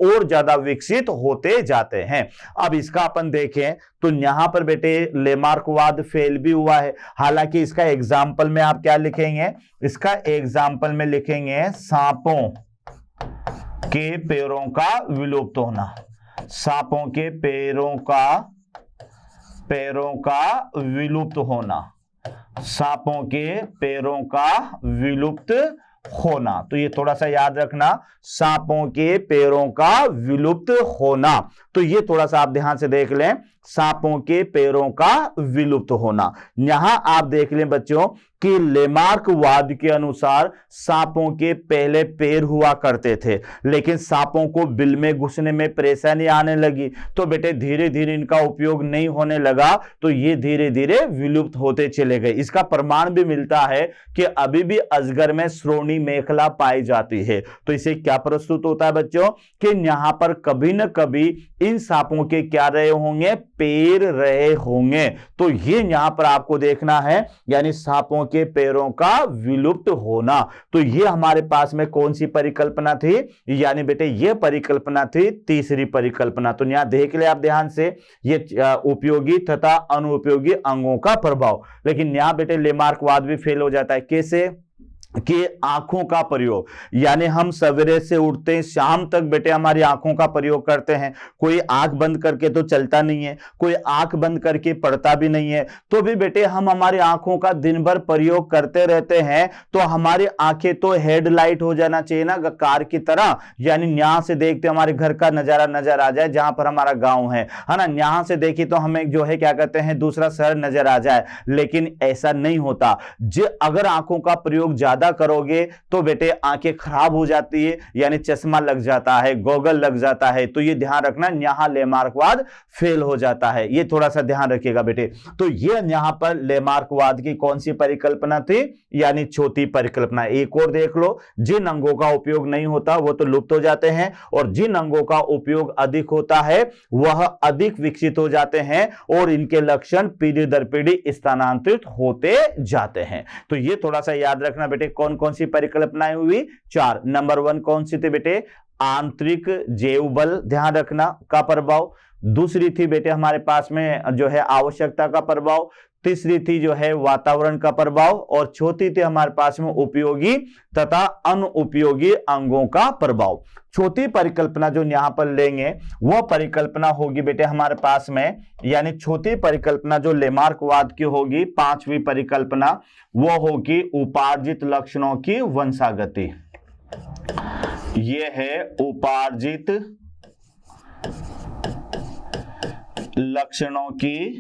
होते जाते हैं। अब इसका अपन देखें तो यहां पर बेटे लेमार्कवाद फेल भी हुआ है। हालांकि इसका एग्जाम्पल में आप क्या लिखेंगे, इसका एग्जाम्पल में लिखेंगे सांपों के पैरों का विलुप्त होना, सांपों के पैरों का विलुप्त होना, सांपों के पैरों का विलुप्त होना। तो ये थोड़ा सा याद रखना, सांपों के पैरों का विलुप्त होना, तो ये थोड़ा सा आप ध्यान से देख लें, सांपों के पैरों का विलुप्त होना। यहां आप देख लें बच्चों कि लेमार्कवाद के अनुसार सांपों के पहले पैर हुआ करते थे, लेकिन सांपों को बिल में घुसने में परेशानी आने लगी, तो बेटे धीरे धीरे इनका उपयोग नहीं होने लगा, तो ये धीरे धीरे विलुप्त होते चले गए। इसका प्रमाण भी मिलता है कि अभी भी अजगर में श्रोणी मेखला पाई जाती है। तो इसे क्या प्रस्तुत होता है बच्चों कि यहां पर कभी न कभी इन सांपों के क्या रहे होंगे, पैर रहे होंगे। तो ये यहां पर आपको देखना है, यानी सांपों के पैरों का विलुप्त होना। तो ये हमारे पास में कौन सी परिकल्पना थी, यानी बेटे ये परिकल्पना थी तीसरी परिकल्पना। तो यहां देख ले आप ध्यान से, ये उपयोगी तथा अनुपयोगी अंगों का प्रभाव। लेकिन यहां बेटे लेमार्कवाद भी फेल हो जाता है। कैसे कि आंखों का प्रयोग, यानी हम सवेरे से उठते हैं शाम तक बेटे हमारी आंखों का प्रयोग करते हैं। कोई आंख बंद करके तो चलता नहीं है, कोई आंख बंद करके पढ़ता भी नहीं है, तो भी बेटे हम हमारी आंखों का दिन भर प्रयोग करते रहते हैं। तो हमारी आंखें तो हेडलाइट हो जाना चाहिए ना कार की तरह, यानी यहां से देखते हमारे घर का नजारा नजर आ जाए, जहां पर हमारा गांव है ना, यहां से देखिए तो हमें जो है क्या कहते हैं दूसरा शहर नजर आ जाए। लेकिन ऐसा नहीं होता। अगर आंखों का प्रयोग ज्यादा करोगे तो बेटे आंखें खराब हो जाती है, यानी चश्मा लग जाता है, गॉगल लग जाता है। तो ये ध्यान रखना, यहां लेमार्कवाद फेल हो जाता है, ये थोड़ा सा ध्यान रखिएगा बेटे। तो ये यहां पर लेमार्कवाद की कौन सी परिकल्पना थी, यानी चौथी परिकल्पना। एक और देख लो, जिन अंगों का उपयोग नहीं होता वो तो लुप्त हो जाते हैं, और जिन अंगों का उपयोग अधिक होता है वह अधिक विकसित हो जाते हैं, और इनके लक्षण पीढ़ी दर पीढ़ी स्थानांतरित होते जाते हैं। तो ये थोड़ा सा याद रखना बेटे, कौन कौन सी परिकल्पनाएं हुई, 4। नंबर 1 कौन सी थी बेटे, आंतरिक जैव बल ध्यान रखना का प्रभाव। दूसरी थी बेटे हमारे पास में जो है आवश्यकता का प्रभाव। तीसरी थी जो है वातावरण का प्रभाव, और चौथी थी हमारे पास में उपयोगी तथा अनुपयोगी अंगों का प्रभाव। चौथी परिकल्पना जो यहां पर लेंगे वह परिकल्पना होगी बेटे हमारे पास में, यानी चौथी परिकल्पना जो लेमार्कवाद की होगी, 5वीं परिकल्पना, वो होगी उपार्जित लक्षणों की वंशागति। यह है उपार्जित लक्षणों की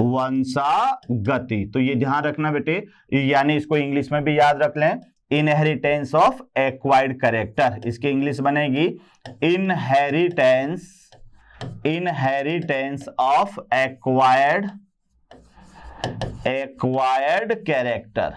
वंशागति। तो ये ध्यान रखना बेटे, यानी इसको इंग्लिश में भी याद रख लें, इनहेरिटेंस ऑफ एक्वायर्ड कैरेक्टर। इसकी इंग्लिश बनेगी इनहेरिटेंस ऑफ एक्वायर्ड कैरेक्टर।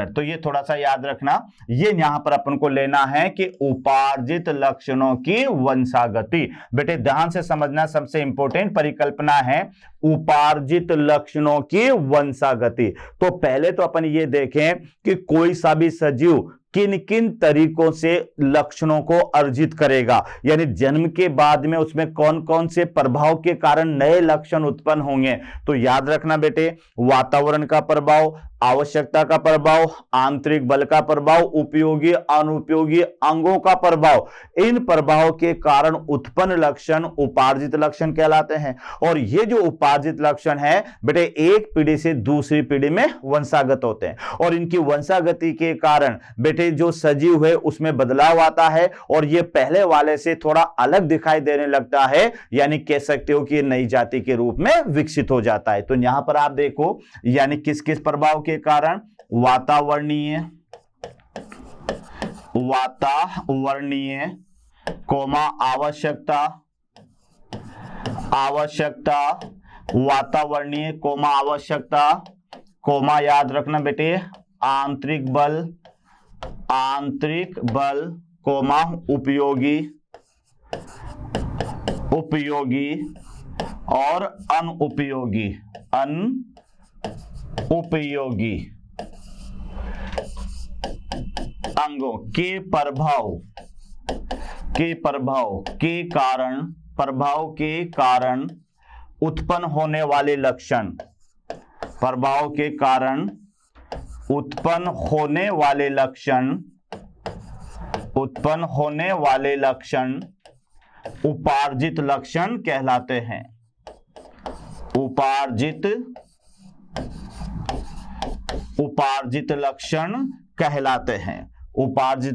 तो ये थोड़ा सा याद रखना, ये यहां पर अपन को लेना है कि उपार्जित लक्षणों की वंशागति। बेटे ध्यान से समझना, सबसे इंपॉर्टेंट परिकल्पना है उपार्जित लक्षणों की वंशागति। तो पहले तो अपन ये देखें कि कोई सा भी सजीव किन किन तरीकों से लक्षणों को अर्जित करेगा, यानी जन्म के बाद में उसमें कौन कौन से प्रभाव के कारण नए लक्षण उत्पन्न होंगे। तो याद रखना बेटे, वातावरण का प्रभाव, आवश्यकता का प्रभाव, आंतरिक बल का प्रभाव, उपयोगी अनुपयोगी अंगों का प्रभाव, इन प्रभाव के कारण उत्पन्न लक्षण उपार्जित लक्षण कहलाते हैं। और ये जो उपार्जित लक्षण है बेटे एक पीढ़ी से दूसरी पीढ़ी में वंशागत होते हैं, और इनकी वंशागति के कारण बेटे जो सजीव है उसमें बदलाव आता है, और ये पहले वाले से थोड़ा अलग दिखाई देने लगता है, यानी कह सकते हो कि नई जाति के रूप में विकसित हो जाता है। तो यहां पर आप देखो, यानी किस किस प्रभाव के कारण, वातावरणीय आवश्यकता, आवश्यकता, वातावरणीय कोमा आवश्यकता, कोमा याद रखना बेटे, आंतरिक बल कोमा उपयोगी और अनुपयोगी अंगों के प्रभाव के कारण उत्पन्न होने वाले लक्षण, उपार्जित लक्षण कहलाते हैं। उपार्जित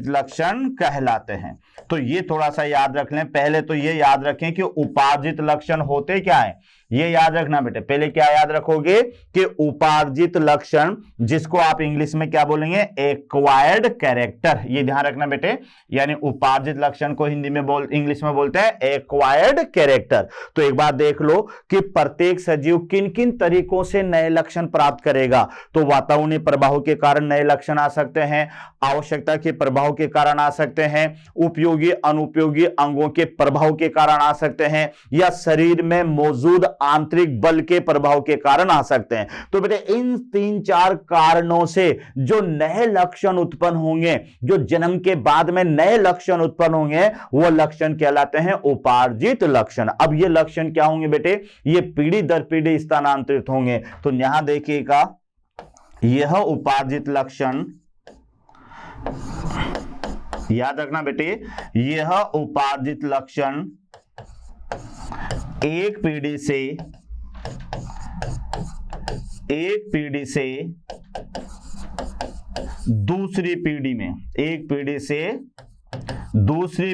लक्षण कहलाते हैं। तो ये थोड़ा सा याद रख लें। पहले तो ये याद रखें कि उपार्जित लक्षण होते क्या है, ये याद रखना बेटे। पहले क्या याद रखोगे कि उपार्जित लक्षण, जिसको आप इंग्लिश में क्या बोलेंगे, एक्वायर्ड कैरेक्टर, ये ध्यान रखना बेटे। यानी उपार्जित लक्षण को इंग्लिश में बोलते हैं एक्वायर्ड कैरेक्टर। तो एक बार देख लो कि प्रत्येक सजीव किन किन तरीकों से नए लक्षण प्राप्त करेगा। तो वातावरणीय प्रभाव के कारण नए लक्षण आ सकते हैं, आवश्यकता के प्रभाव के कारण आ सकते हैं, उपयोगी अनुपयोगी अंगों के प्रभाव के कारण आ सकते हैं, या शरीर में मौजूद आंतरिक बल के प्रभाव के कारण आ सकते हैं। तो बेटे इन 3-4 कारणों से जो नए लक्षण उत्पन्न होंगे, जो जन्म के बाद में नए लक्षण उत्पन्न होंगे, वो लक्षण कहलाते हैं उपार्जित लक्षण। अब ये लक्षण क्या होंगे बेटे, ये पीढ़ी दर पीढ़ी स्थानांतरित होंगे। तो यहां देखिएगा, यह उपार्जित लक्षण, याद रखना बेटे, यह उपार्जित लक्षण एक पीढ़ी से दूसरी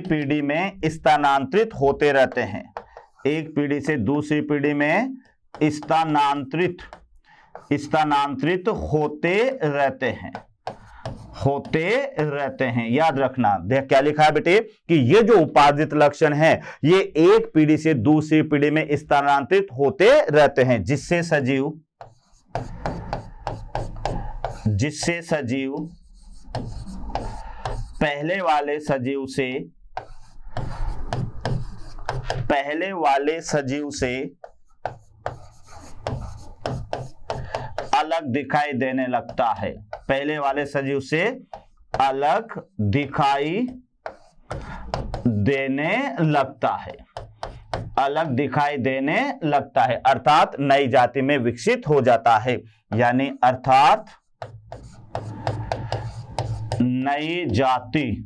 पीढ़ी में स्थानांतरित होते रहते हैं। एक पीढ़ी से दूसरी पीढ़ी में स्थानांतरित होते रहते हैं। याद रखना, देख क्या लिखा है बेटे कि ये जो उपार्जित लक्षण है, ये एक पीढ़ी से दूसरी पीढ़ी में स्थानांतरित होते रहते हैं, जिससे सजीव पहले वाले सजीव से अलग दिखाई देने लगता है। पहले वाले सजीव से अलग दिखाई देने लगता है, अर्थात नई जाति में विकसित हो जाता है। यानी अर्थात नई जाति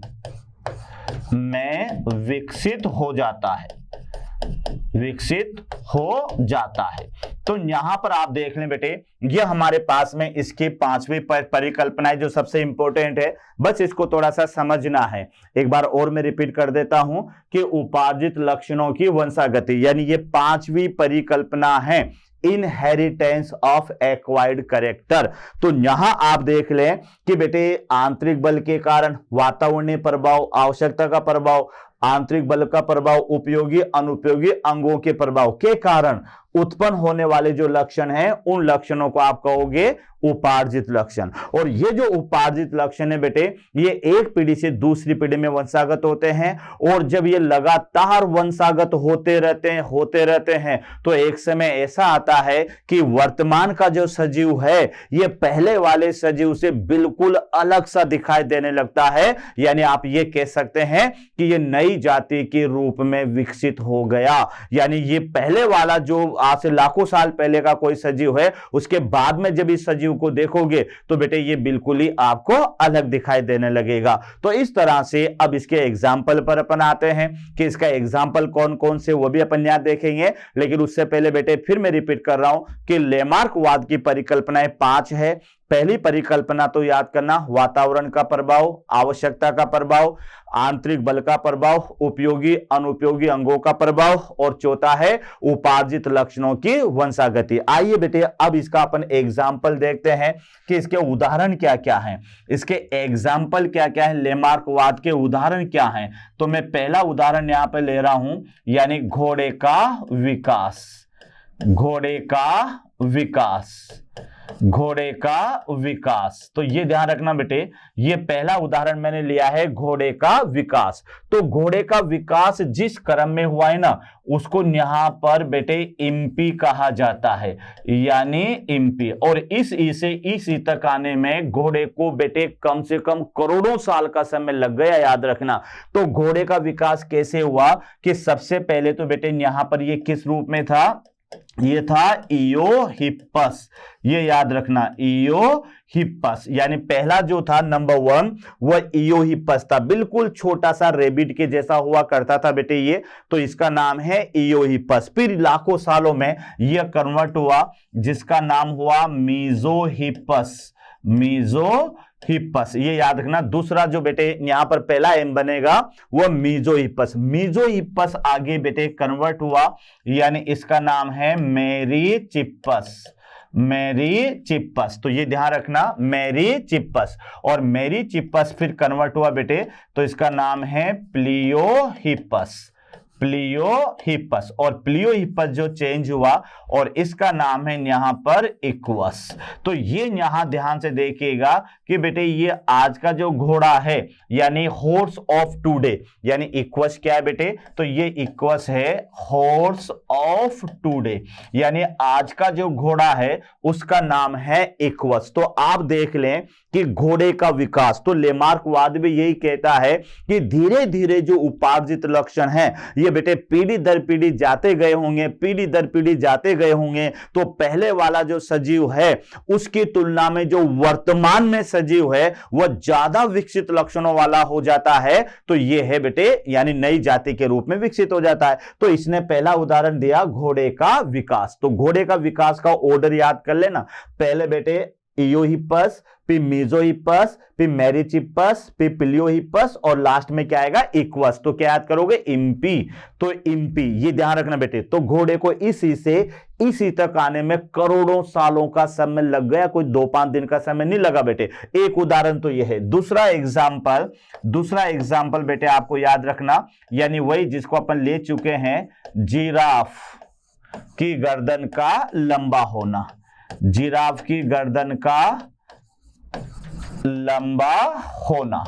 में विकसित हो जाता है। तो यहां पर आप देख लें बेटे, ये हमारे पास में इसकी 5वीं परिकल्पना जो सबसे इंपॉर्टेंट है, बस इसको थोड़ा सा समझना है। एक बार और मैं रिपीट कर देता हूं कि उपार्जित लक्षणों की वंशागति, यानी ये 5वीं परिकल्पना है, इनहेरिटेंस ऑफ एक्वायर्ड कैरेक्टर। तो यहां आप देख लें कि बेटे आंतरिक बल के कारण, वातावरणीय प्रभाव, आवश्यकता का प्रभाव, आंतरिक बल का प्रभाव, उपयोगी अनुपयोगी अंगों के प्रभाव के कारण उत्पन्न होने वाले जो लक्षण हैं, उन लक्षणों को आप कहोगे उपार्जित लक्षण। और ये जो उपार्जित लक्षण है बेटे, ये एक पीढ़ी से दूसरी पीढ़ी में वंशागत होते हैं, और जब ये लगातार वंशागत होते रहते हैं तो एक समय ऐसा आता है कि वर्तमान का जो सजीव है, ये पहले वाले सजीव से बिल्कुल अलग सा दिखाई देने लगता है। यानी आप ये कह सकते हैं कि ये नई जाति के रूप में विकसित हो गया। यानी ये पहले वाला जो आज से लाखों साल पहले का कोई सजीव है, उसके बाद में जब इस सजीव को देखोगे तो बेटे ये बिल्कुल ही आपको अलग दिखाई देने लगेगा। तो इस तरह से अब इसके एग्जाम्पल पर अपन आते हैं कि इसका एग्जाम्पल कौन कौन से, वो भी अपन यहां देखेंगे। लेकिन उससे पहले बेटे फिर मैं रिपीट कर रहा हूं कि लेमार्कवाद की परिकल्पनाएं 5 है। पहली परिकल्पना तो याद करना, वातावरण का प्रभाव, आवश्यकता का प्रभाव, आंतरिक बल का प्रभाव, उपयोगी अनुपयोगी अंगों का प्रभाव, और चौथा है उपार्जित लक्षणों की वंशागति। आइए बेटे अब इसका अपन एग्जाम्पल देखते हैं कि इसके उदाहरण क्या क्या हैं, इसके एग्जाम्पल क्या क्या है, लेमार्कवाद के उदाहरण क्या हैं। तो मैं पहला उदाहरण यहां पर ले रहा हूं, यानी घोड़े का विकास। घोड़े का विकास, घोड़े का विकास। तो ये ध्यान रखना बेटे, ये पहला उदाहरण मैंने लिया है घोड़े का विकास। तो घोड़े का विकास जिस क्रम में हुआ है ना, उसको यहां पर बेटे इम्पी कहा जाता है, यानी इम्पी। और इस ई से इस ई तक आने में घोड़े को बेटे कम से कम करोड़ों साल का समय लग गया, याद रखना। तो घोड़े का विकास कैसे हुआ कि सबसे पहले तो बेटे यहां पर ये किस रूप में था, ये था इयोहिप्पस, ये याद रखना, इयोहिप्पस। यानी पहला जो था नंबर 1 वह इयोहिप्पस था, बिल्कुल छोटा सा रेबिट के जैसा हुआ करता था बेटे ये, तो इसका नाम है इयोहिप्पस। फिर लाखों सालों में यह कन्वर्ट हुआ, जिसका नाम हुआ मीजोहिप्पस। मीजोहिप्पस, ये याद रखना। दूसरा जो बेटे यहां पर पहला एम बनेगा वो मीजोहिप्पस। मीजोहिप्पस आगे बेटे कन्वर्ट हुआ, यानी इसका नाम है मेरीचिप्पस। मेरीचिप्पस, तो ये ध्यान रखना, मेरीचिप्पस। और मेरीचिप्पस फिर कन्वर्ट हुआ बेटे, तो इसका नाम है प्लियोहिप्पस। प्लियोहिप्पस, और प्लियोहिप्पस जो चेंज हुआ और इसका नाम है यहां पर इक्वस। तो ये यहां ध्यान से देखिएगा कि बेटे ये आज का जो घोड़ा है, यानी हॉर्स ऑफ टुडे, यानी इक्वस क्या है बेटे, तो ये इक्वस है हॉर्स ऑफ टुडे, यानी आज का जो घोड़ा है उसका नाम है इक्वस। तो आप देख लें कि घोड़े का विकास, तो लेमार्कवाद भी यही कहता है कि धीरे धीरे जो उपार्जित लक्षण हैं ये बेटे पीढ़ी दर पीढ़ी जाते गए होंगे, पीढ़ी दर पीढ़ी जाते गए होंगे। तो पहले वाला जो सजीव है उसकी तुलना में जो वर्तमान में सजीव है वह ज्यादा विकसित लक्षणों वाला हो जाता है, तो ये है बेटे यानी नई जाति के रूप में विकसित हो जाता है। तो इसने पहला उदाहरण दिया घोड़े का विकास। तो घोड़े का विकास का ऑर्डर याद कर लेना, पहले बेटे इयोहिप्पस, फिर मीजोहिप्पस, फिर मेरीचिप्पस, फिर प्लियोहिप्पस, और लास्ट में क्या आएगा, इक्वस। तो क्या याद करोगे, इम्पी। तो इम्पी, ये ध्यान रखना बेटे। तो घोड़े को इसी से इसी तक आने में करोड़ों सालों का समय लग गया, कोई 2-5 दिन का समय नहीं लगा बेटे। एक उदाहरण तो यह है। दूसरा एग्जाम्पल बेटे आपको याद रखना, यानी वही जिसको अपन ले चुके हैं, जिराफ की गर्दन का लंबा होना। जिराफ की गर्दन का लंबा होना,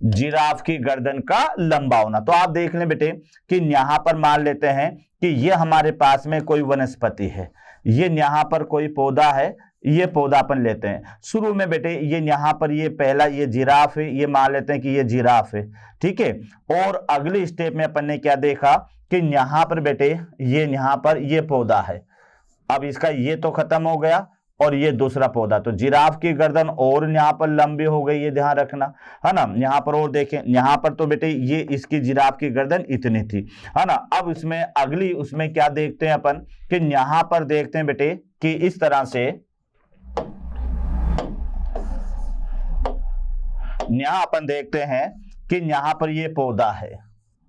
जिराफ की गर्दन का लंबा होना। तो आप देख लें बेटे कि यहां पर मान लेते हैं कि ये हमारे पास में कोई वनस्पति है, ये यहां पर कोई पौधा है, ये पौधा अपन लेते हैं। शुरू में बेटे ये यहां पर ये पहला ये जिराफ है, ये मान लेते हैं कि ये जिराफ है, ठीक है। और अगले स्टेप में अपन ने क्या देखा कि यहां पर बेटे ये यहां पर ये पौधा है। अब इसका ये तो खत्म हो गया और ये दूसरा पौधा, तो जिराफ की गर्दन और यहां पर लंबी हो गई, ये ध्यान रखना है ना। यहां पर और देखें, यहां पर तो बेटे ये इसकी जिराफ की गर्दन इतनी थी, है ना। अब इसमें अगली उसमें क्या देखते हैं अपन कि यहां पर देखते हैं बेटे कि इस तरह से यहां अपन देखते हैं कि यहां पर ये पौधा है,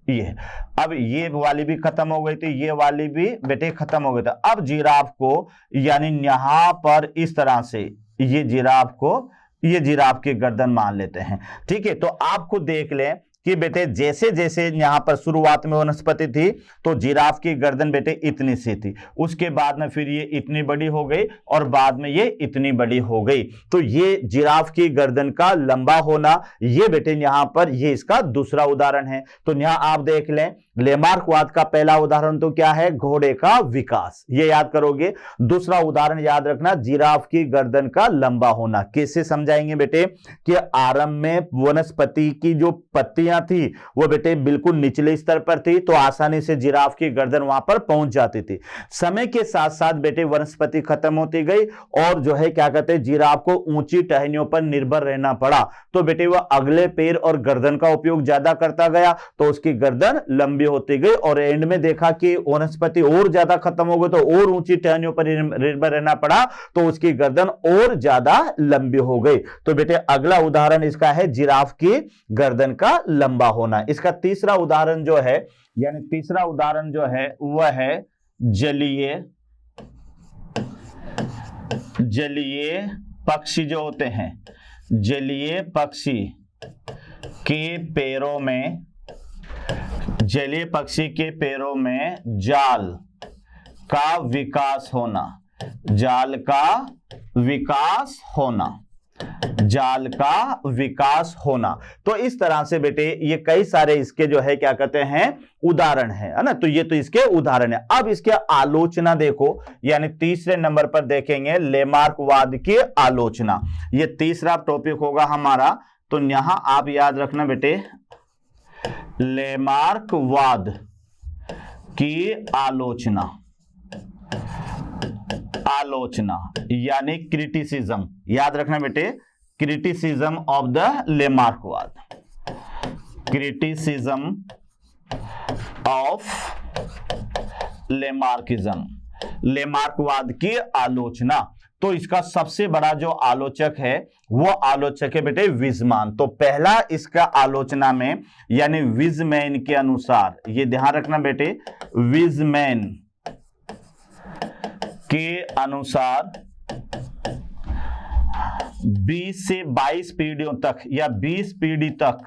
ये अब ये वाली भी खत्म हो गई थी, ये वाली भी बेटे खत्म हो गई थी। अब जिराफ को यानी यहां पर इस तरह से ये जिराफ को ये जिराफ की गर्दन मान लेते हैं, ठीक है। तो आप खुद देख लें कि बेटे जैसे जैसे यहां पर शुरुआत में वनस्पति थी तो जिराफ की गर्दन बेटे इतनी सी थी, उसके बाद में फिर ये इतनी बड़ी हो गई और बाद में ये इतनी बड़ी हो गई। तो ये जिराफ की गर्दन का लंबा होना, ये बेटे यहां पर ये इसका दूसरा उदाहरण है। तो यहां आप देख लें लेमार्कवाद का पहला उदाहरण तो क्या है, घोड़े का विकास, ये याद करोगे। दूसरा उदाहरण याद रखना, जिराफ की गर्दन का लंबा होना। कैसे समझाएंगे बेटे कि आरंभ में वनस्पति की जो पत्तियां हड्डियां थी वो बेटे बिल्कुल निचले स्तर पर थी, तो आसानी से जिराफ की गर्दन वहां पर पहुंच जाती थी। समय के साथ साथ बेटे वनस्पति खत्म होती गई और जो है क्या कहते हैं जिराफ को ऊंची टहनियों पर निर्भर रहना पड़ा, तो बेटे वह अगले पैर और गर्दन का उपयोग ज्यादा करता गया, तो उसकी गर्दन लंबी होती गई और एंड में देखा कि वनस्पति और ज्यादा खत्म हो गई तो और ऊंची टहनियों पर निर्भर रहना पड़ा, तो उसकी गर्दन और ज्यादा लंबी हो गई। तो बेटे अगला उदाहरण इसका है जिराफ की गर्दन का लंबा होना। इसका तीसरा उदाहरण जो है, यानी तीसरा उदाहरण जो है वह है जलीय पक्षी जो होते हैं, जलीय पक्षी के पैरों में, जलीय पक्षी के पैरों में जाल का विकास होना, जाल का विकास होना, जाल का विकास होना। तो इस तरह से बेटे ये कई सारे इसके जो है क्या कहते हैं उदाहरण है ना। तो ये तो इसके उदाहरण है। अब इसके आलोचना देखो, यानी तीसरे नंबर पर देखेंगे लेमार्कवाद की आलोचना। ये तीसरा टॉपिक होगा हमारा। तो यहां आप याद रखना बेटे लेमार्कवाद की आलोचना, आलोचना यानी क्रिटिसिज्म, याद रखना बेटे क्रिटिसिज्म ऑफ द लेमार्कवाद, क्रिटिसिज्म ऑफ लेमार्किज्म, लेमार्कवाद की आलोचना। तो इसका सबसे बड़ा जो आलोचक है वो आलोचक है बेटे विज़मैन। तो पहला इसका आलोचना में यानी विज़मैन के अनुसार, ये ध्यान रखना बेटे विज़मैन के अनुसार 20 से 22 पीढ़ियों तक या 20 पीढ़ी तक,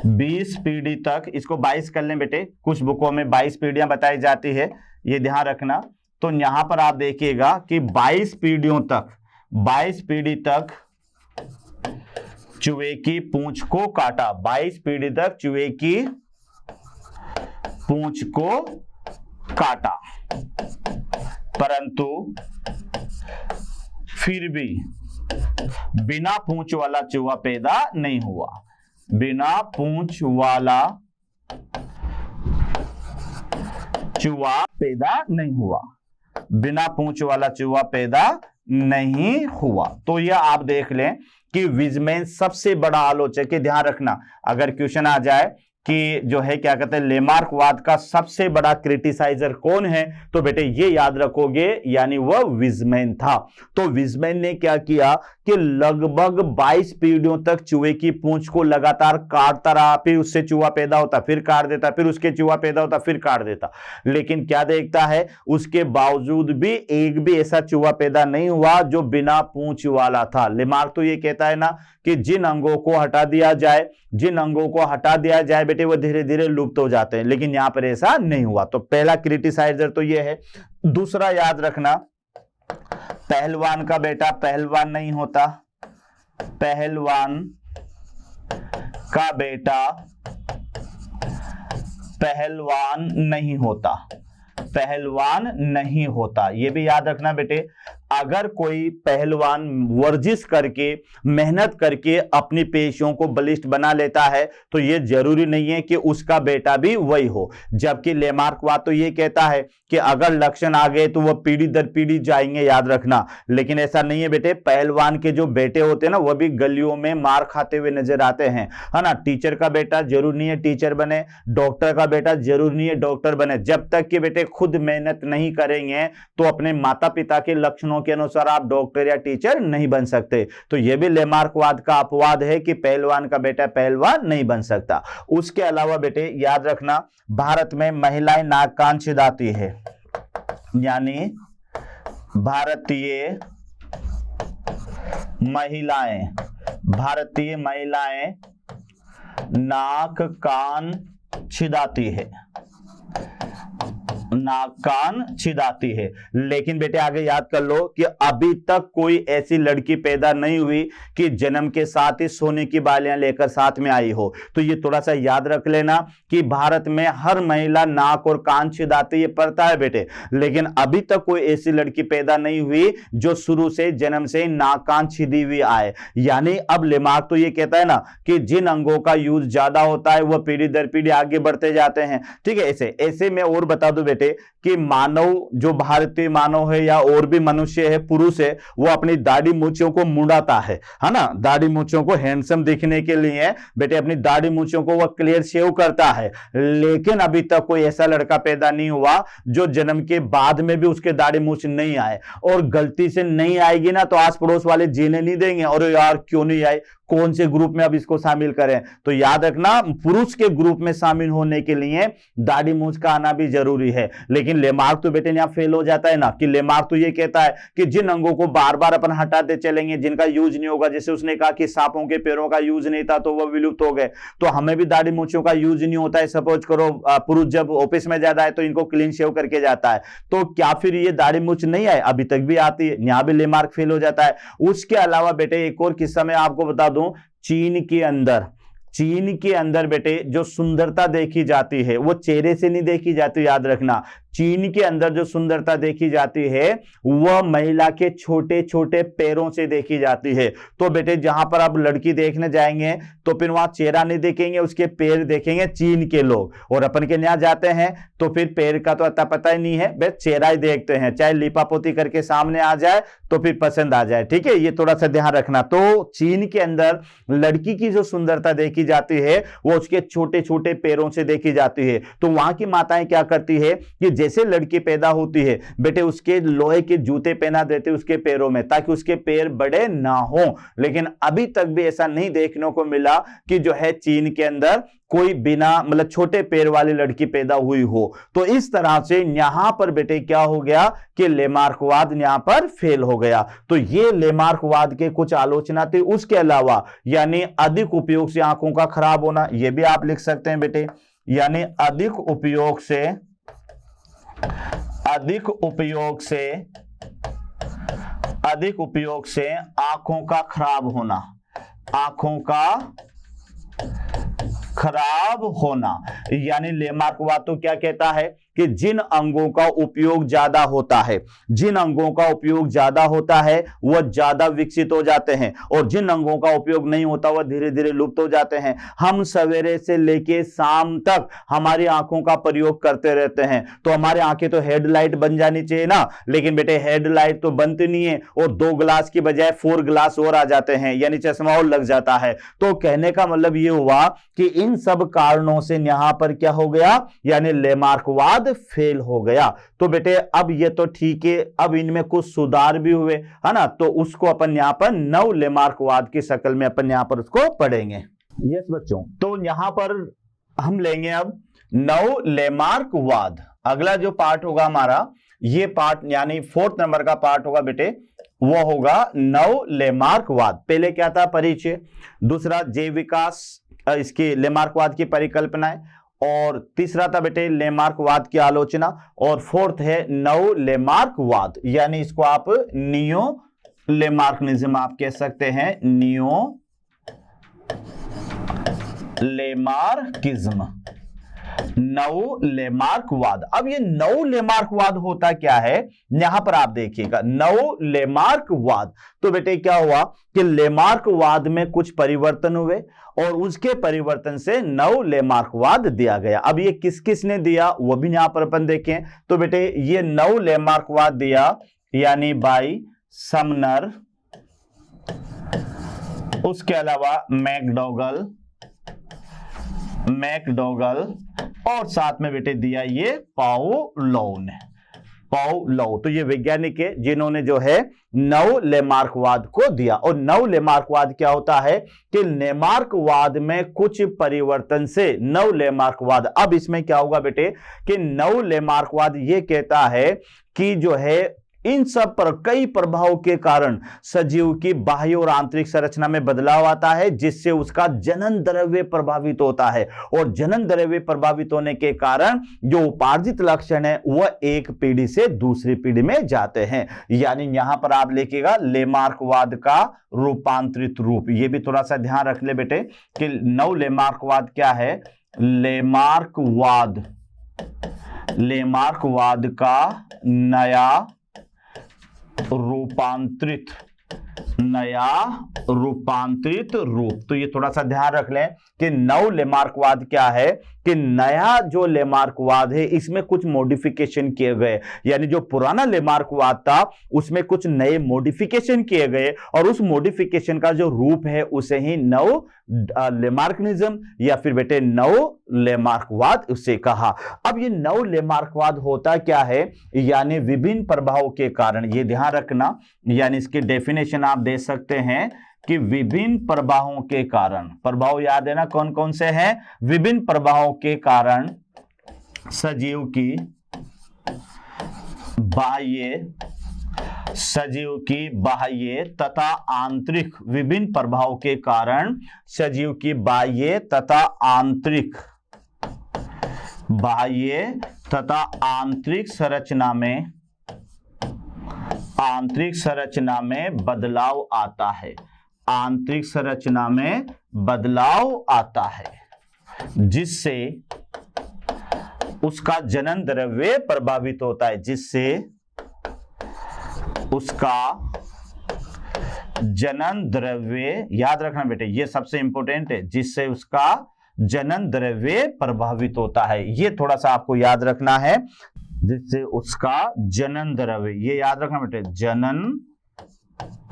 20 पीढ़ी तक, इसको 22 कर लें बेटे, कुछ बुकों में 22 पीढ़ियां बताई जाती है, ये ध्यान रखना। तो यहां पर आप देखिएगा कि 22 पीढ़ियों तक, 22 पीढ़ी तक चूहे की पूंछ को काटा, 22 पीढ़ी तक चूहे की पूंछ को काटा, परंतु फिर भी बिना पूंछ वाला चूहा पैदा नहीं हुआ, बिना पूंछ वाला चूहा पैदा नहीं हुआ, बिना पूंछ वाला चूहा पैदा नहीं हुआ। तो यह आप देख लें कि विज़मैन सबसे बड़ा आलोचक है। ध्यान रखना अगर क्वेश्चन आ जाए कि जो है क्या कहते हैं लेमार्कवाद का सबसे बड़ा क्रिटिसाइजर कौन है, तो बेटे ये याद रखोगे यानी वह विज़मैन था। तो विज़मैन ने क्या किया कि लगभग 22 पीढ़ियों तक चूहे की पूंछ को लगातार काटता रहा, फिर उससे चूहा पैदा होता, फिर काट देता, फिर उसके चूहा पैदा होता, फिर काट देता। लेकिन क्या देखता है उसके बावजूद भी एक भी ऐसा चूहा पैदा नहीं हुआ जो बिना पूंछ वाला था। लेमार्क तो ये कहता है ना कि जिन अंगों को हटा दिया जाए, जिन अंगों को हटा दिया जाए बेटे वो धीरे धीरे लुप्त हो जाते हैं, लेकिन यहां पर ऐसा नहीं हुआ। तो पहला क्रिटिसाइजर तो ये है। दूसरा याद रखना पहलवान का बेटा पहलवान नहीं होता, पहलवान का बेटा पहलवान नहीं होता, पहलवान नहीं होता। यह भी याद रखना बेटे अगर कोई पहलवान वर्जिश करके मेहनत करके अपनी पेशियों को बलिष्ठ बना लेता है तो यह जरूरी नहीं है कि उसका बेटा भी वही हो। जबकि लेमार्कवाद तो यह कहता है कि अगर लक्षण आ गए तो वह पीढ़ी दर पीढ़ी जाएंगे, याद रखना। लेकिन ऐसा नहीं है बेटे, पहलवान के जो बेटे होते हैं ना वह भी गलियों में मार खाते हुए नजर आते हैं, है ना। टीचर का बेटा जरूर नहीं है टीचर बने, डॉक्टर का बेटा जरूर नहीं है डॉक्टर बने। जब तक कि बेटे खुद मेहनत नहीं करेंगे तो अपने माता पिता के लक्षणों के अनुसार आप डॉक्टर या टीचर नहीं बन सकते। तो यह भी लेमार्कवाद का अपवाद है कि पहलवान का बेटा पहलवान नहीं बन सकता। उसके अलावा बेटे याद रखना भारत में महिलाएं नाक कान छिदाती है, यानी भारतीय महिलाएं नाक कान छिदाती है, नाक कान छिदाती है। लेकिन बेटे आगे याद कर लो कि अभी तक कोई ऐसी लड़की पैदा नहीं हुई कि जन्म के साथ ही सोने की बालियां लेकर साथ में आई हो। तो ये थोड़ा सा याद रख लेना कि भारत में हर महिला नाक और कान छिदाती, ये पड़ता है बेटे, लेकिन अभी तक कोई ऐसी लड़की पैदा नहीं हुई जो शुरू से जन्म से नाक कान छिदी हुई आए। यानी अब लेमार्क तो ये कहता है ना कि जिन अंगों का यूज ज्यादा होता है वह पीढ़ी दर पीढ़ी आगे बढ़ते जाते हैं। ठीक है, ऐसे ऐसे मैं और बता दूं बेटे कि मानव, जो भारतीय मानव है या और भी मनुष्य है, पुरुष है, वो अपनी दाढ़ी मूंछों को मुड़ाता है ना, दाढ़ी मूंछों को हैंडसम दिखने के लिए बेटे अपनी दाढ़ी मूंछों को वह क्लियर शेव करता है। लेकिन अभी तक कोई ऐसा लड़का पैदा नहीं हुआ जो जन्म के बाद में भी उसके दाढ़ी मूंछ नहीं आए। और गलती से नहीं आएगी ना तो आस पड़ोस वाले जीने नहीं देंगे, और यार क्यों नहीं आए, कौन से ग्रुप में अब इसको शामिल करें। तो याद रखना, पुरुष के ग्रुप में शामिल होने के लिए दाढ़ी मूंछ का आना भी जरूरी है। लेकिन लेमार्क तो बेटे यहां फेल हो जाता है ना, कि लेमार्क तो ये कहता है कि जिन अंगों को बार बार अपन हटाते चलेंगे, जिनका यूज नहीं होगा, जैसे उसने कहा कि सांपों के पैरों का यूज नहीं था तो वह विलुप्त हो गए, तो हमें भी दाढ़ी मूंछों का यूज नहीं होता है। सपोज करो पुरुष जब ऑफिस में जाता है तो इनको क्लीन शेव करके जाता है, तो क्या फिर ये दाढ़ी मूंछ नहीं आए? अभी तक भी आती है, यहां भी लेमार्क फेल हो जाता है। उसके अलावा बेटे एक और किस्सा मैं आपको बता दूं, चीन के अंदर बेटे जो सुंदरता देखी जाती है वो चेहरे से नहीं देखी जाती, याद रखना। चीन के अंदर जो सुंदरता देखी जाती है वह महिला के छोटे छोटे पैरों से देखी जाती है। तो बेटे जहां पर आप लड़की देखने जाएंगे तो फिर वहां चेहरा नहीं देखेंगे, उसके पैर देखेंगे चीन के लोग। और अपन के यहाँ जाते हैं तो फिर पैर का तो अता पता ही नहीं है, बस चेहरा ही देखते हैं, चाहे लिपापोती करके सामने आ जाए तो फिर पसंद आ जाए। ठीक है, ये थोड़ा सा ध्यान रखना। तो चीन के अंदर लड़की की जो सुंदरता देखी जाती है वो उसके छोटे छोटे पैरों से देखी जाती है। तो वहां की माताएं क्या करती है कि जैसे लड़की पैदा होती है बेटे उसके लोहे के जूते पहना देते उसके पैरों में, ताकि उसके पैर बड़े ना हो। लेकिन अभी तक भी ऐसा नहीं देखने को मिला कि जो है चीन के अंदर कोई बिना मतलब छोटे पैर वाली लड़की पैदा हुई हो। तो इस तरह से यहां पर बेटे क्या हो गया कि लेमार्कवाद यहां पर फेल हो गया। तो ये लेमार्कवाद के कुछ आलोचना थी। उसके अलावा यानी अधिक उपयोग से आंखों का खराब होना, यह भी आप लिख सकते हैं बेटे, यानी अधिक उपयोग से आंखों का खराब होना। यानी लेमार्कवाद तो क्या कहता है कि जिन अंगों का उपयोग ज्यादा होता है वह ज्यादा विकसित हो जाते हैं, और जिन अंगों का उपयोग नहीं होता वह धीरे धीरे लुप्त हो जाते हैं। हम सवेरे से लेके शाम तक हमारी आंखों का प्रयोग करते रहते हैं, तो हमारी आंखें तो हेडलाइट बन जानी चाहिए ना, लेकिन बेटे हेडलाइट तो बनती नहीं है, और 2 ग्लास की बजाय 4 ग्लास और आ जाते हैं, यानी चश्मा और लग जाता है। तो कहने का मतलब ये हुआ कि इन सब कारणों से यहां पर क्या हो गया, यानी लेमार्कवाद फेल हो गया। तो बेटे अब ये तो ठीक है, अब इनमें कुछ सुधार भी हुए, है ना, तो उसको अपन यहां पर नव लेमार्कवाद की शक्ल में अपन यहां पर उसको पढ़ेंगे। यस बच्चों, तो यहां पर हम लेंगे अब नव लेमार्कवाद। अगला जो पार्ट होगा हमारा, ये पार्ट यानी 4th नंबर का पार्ट होगा बेटे, वो होगा नव लेमार्कवाद। पहले क्या था, परिचय, दूसरा जैव विकास, इसकी लेमार्कवाद की परिकल्पनाएं, और तीसरा था बेटे लेमार्कवाद की आलोचना, और 4th है नव लेमार्कवाद, यानी इसको आप नियो लेमार्कनिज्म आप कह सकते हैं, नियो लेमार्किज्म, नव लेमार्कवाद। अब ये नव लेमार्कवाद होता क्या है, यहां पर आप देखिएगा, नव लेमार्कवाद। तो बेटे क्या हुआ कि लेमार्कवाद में कुछ परिवर्तन हुए, और उसके परिवर्तन से नव लेमार्कवाद दिया गया। अब ये किस किस ने दिया वो भी यहां पर अपन देखें। तो बेटे ये नव लेमार्कवाद दिया यानी बाई समनर, उसके अलावा मैकडॉगल, और साथ में बेटे दिया ये पाओलोव ने। तो ये वैज्ञानिक है जिन्होंने जो है नव लेमार्कवाद को दिया। और नव लेमार्कवाद क्या होता है कि लेमार्कवाद में कुछ परिवर्तन से नव लेमार्कवाद, अब इसमें क्या होगा बेटे कि नव लेमार्कवाद ये कहता है कि जो है इन सब पर कई प्रभावों के कारण सजीव की बाह्य और आंतरिक संरचना में बदलाव आता है, जिससे उसका जनन द्रव्य प्रभावित होता है। और जनन द्रव्य प्रभावित होने के कारण जो उपार्जित लक्षण है वह एक पीढ़ी से दूसरी पीढ़ी में जाते हैं। यानी यहां पर आप लिखिएगा लेमार्कवाद का रूपांतरित रूप। यह भी थोड़ा सा ध्यान रख ले बेटे कि नव लेमार्कवाद क्या है। लेमार्कवाद का नया रूपांतरित रूप। तो ये थोड़ा सा ध्यान रख लें कि नव लेमार्कवाद क्या है कि नया जो लेमार्कवाद है इसमें कुछ मॉडिफिकेशन किए गए, यानी जो पुराना लेमार्कवाद था उसमें कुछ नए मॉडिफिकेशन किए गए और उस मॉडिफिकेशन का जो रूप है उसे ही नव लेमार्कनिज्म या फिर बेटे नव लेमार्कवाद उसे कहा। अब ये नव लेमार्कवाद होता क्या है, यानी विभिन्न प्रभावों के कारण, ये ध्यान रखना, यानी इसकी डेफिनेशन आप दे सकते हैं कि विभिन्न प्रभावों के कारण, प्रभाव याद है ना कौन कौन से हैं, विभिन्न प्रभावों के कारण सजीव की बाह्य तथा आंतरिक, विभिन्न प्रभाव के कारण सजीव की बाह्य तथा आंतरिक संरचना में बदलाव आता है। आंतरिक संरचना में बदलाव आता है जिससे उसका जनन द्रव्य प्रभावित होता है, जिससे उसका जनन द्रव्य, याद रखना बेटे ये सबसे इंपॉर्टेंट है, जिससे उसका जनन द्रव्य प्रभावित होता है। ये थोड़ा सा आपको याद रखना है, जिससे उसका जनन द्रव्य, ये याद रखना बेटे, जनन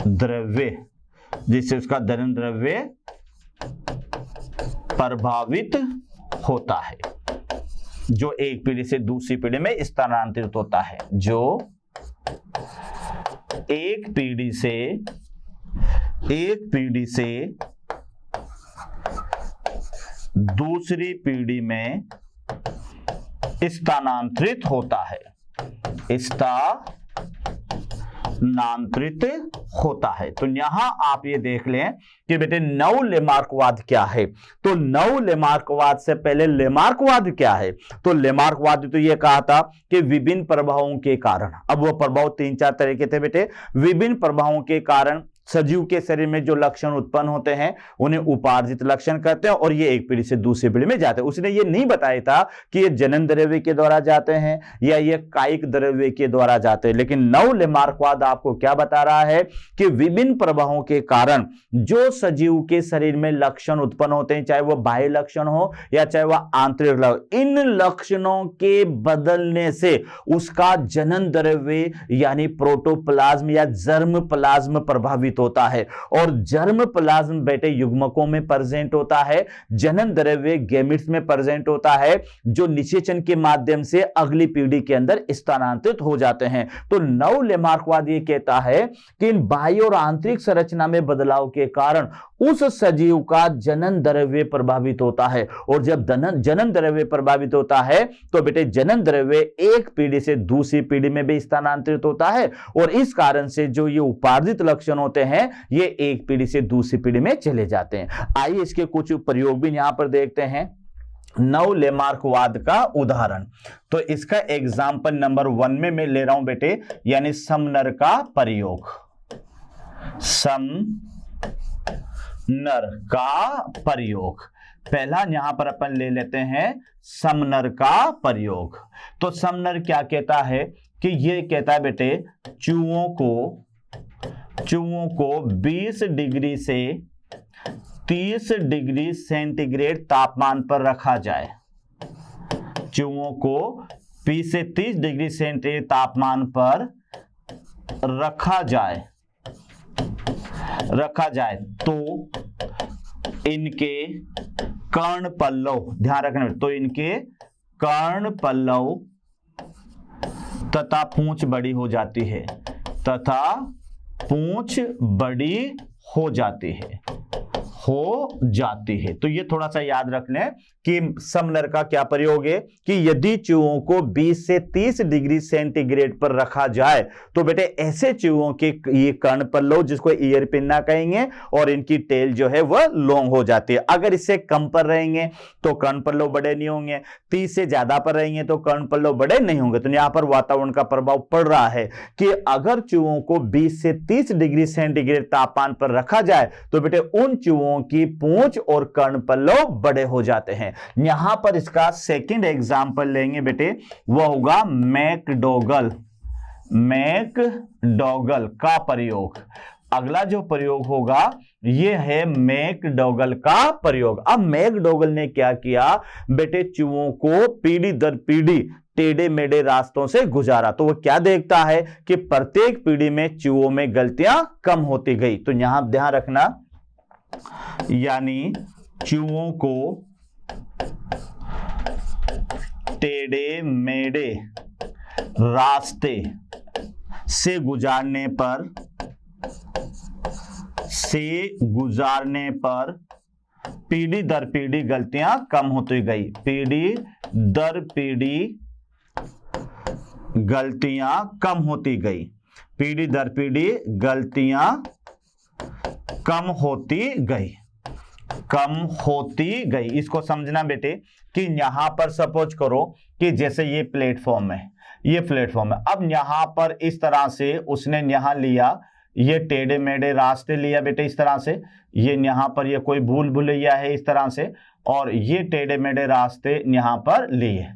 द्रव्य, जिससे उसका जनन द्रव्य प्रभावित होता है, जो एक पीढ़ी से दूसरी पीढ़ी में स्थानांतरित होता है, जो एक पीढ़ी से दूसरी पीढ़ी में स्थानांतरित होता है, होता है। तो यहां आप ये देख लें कि बेटे नव लेमार्कवाद क्या है। तो नव लेमार्कवाद से पहले लेमार्कवाद क्या है, तो लेमार्कवाद तो ये कहा था कि विभिन्न प्रभावों के कारण, अब वो प्रभाव 3-4 तरह के थे बेटे, विभिन्न प्रभावों के कारण सजीव के शरीर में जो लक्षण उत्पन्न होते हैं उन्हें उपार्जित लक्षण कहते हैं और ये एक पीढ़ी से दूसरी पीढ़ी में जाते हैं। उसने ये नहीं बताया था कि ये जनन द्रव्य के द्वारा जाते हैं या ये कायिक द्रव्य के द्वारा जाते हैं, लेकिन नव लेमार्कवाद आपको क्या बता रहा है कि विभिन्न प्रभावों के कारण जो सजीव के शरीर में लक्षण उत्पन्न होते हैं, चाहे वह बाह्य लक्षण हो या चाहे वह आंतरिक लक्षण, इन लक्षणों के बदलने से उसका जनन द्रव्य यानी प्रोटोप्लाज्म या जर्म प्लाज्म प्रभावित होता है। और जर्म प्लाज्म बेटे युग्मकों में प्रेजेंट होता है, जनन द्रव्य गैमेट्स में प्रेजेंट होता है, जो निषेचन के माध्यम से अगली पीढ़ी के अंदर स्थानांतरित हो जाते हैं। तो नव लेमार्कवाद ये कहता है कि इन बाह्य और आंतरिक संरचना में बदलाव के कारण उस सजीव का जनन द्रव्य प्रभावित होता है, और जब जनन द्रव्य प्रभावित होता है तो बेटे जनन द्रव्य एक पीढ़ी से दूसरी पीढ़ी में भी स्थानांतरित होता है, और इस कारण से जो ये उपार्जित लक्षण होते हैं ये एक पीढ़ी से दूसरी पीढ़ी में चले जाते हैं। आइए इसके कुछ प्रयोग भी यहां पर देखते हैं। नव लेमार्कवाद का उदाहरण, तो इसका एग्जाम्पल नंबर 1 में मैं ले रहा हूं बेटे, यानी समनर का प्रयोग। समनर का प्रयोग पहला यहां पर अपन ले लेते हैं समनर का प्रयोग। तो समनर क्या कहता है कि ये कहता है बेटे चूहों को 20 डिग्री से 30 डिग्री सेंटीग्रेड तापमान पर रखा जाए। चूहों को 20 से 30 डिग्री सेंटीग्रेड तापमान पर रखा जाए तो इनके कर्ण पल्लव, ध्यान रखना, तो इनके कर्ण पल्लव तथा पूंछ बड़ी हो जाती है, हो जाती है। तो ये थोड़ा सा याद रख लें कि समनर का क्या प्रयोग है कि यदि चूहों को 20 से 30 डिग्री सेंटीग्रेड पर रखा जाए तो बेटे ऐसे चूहों के ये कर्ण पल्लव, जिसको ईयर पिन्ना कहेंगे, और इनकी टेल जो है वह लॉन्ग हो जाती है। अगर इससे कम पर रहेंगे तो कर्ण पल्लव बड़े नहीं होंगे, 30 से ज्यादा पर रहेंगे तो कर्ण पल्लव बड़े नहीं होंगे। तो यहां पर वातावरण का प्रभाव पड़ रहा है कि अगर चूहों को 20 से 30 डिग्री सेंटीग्रेड तापमान पर रखा जाए तो बेटे उन चूहों की पूंछ और कर्ण पल्लव बड़े हो जाते हैं। यहां पर इसका सेकंड एग्जांपल लेंगे बेटे, वह होगा मैकडॉगल। मैकडॉगल का प्रयोग, अगला जो प्रयोग होगा यह है मैकडॉगल का प्रयोग। अब मैकडॉगल ने क्या किया बेटे, चूहों को पीढ़ी दर पीढ़ी टेढ़े मेढ़े रास्तों से गुजारा। तो वो क्या देखता है कि प्रत्येक पीढ़ी में चूहों में गलतियां कम होती गई। तो यहां ध्यान रखना, यानी चूहों को टेढ़े मेढ़े रास्ते से गुजारने पर पीढ़ी दर पीढ़ी गलतियां कम होती गई। पीढ़ी दर पीढ़ी गलतियां कम होती गई। पीढ़ी दर पीढ़ी गलतियां कम होती गई। कम होती गई, इसको समझना बेटे कि यहां पर सपोज करो कि जैसे ये प्लेटफॉर्म है, ये प्लेटफॉर्म है। अब यहां पर इस तरह से उसने यहां लिया, ये टेढ़े मेढ़े रास्ते लिया बेटे इस तरह से, ये यहां पर ये कोई भूल भुलैया है इस तरह से, और ये टेढ़े मेढ़े रास्ते यहां पर लिए,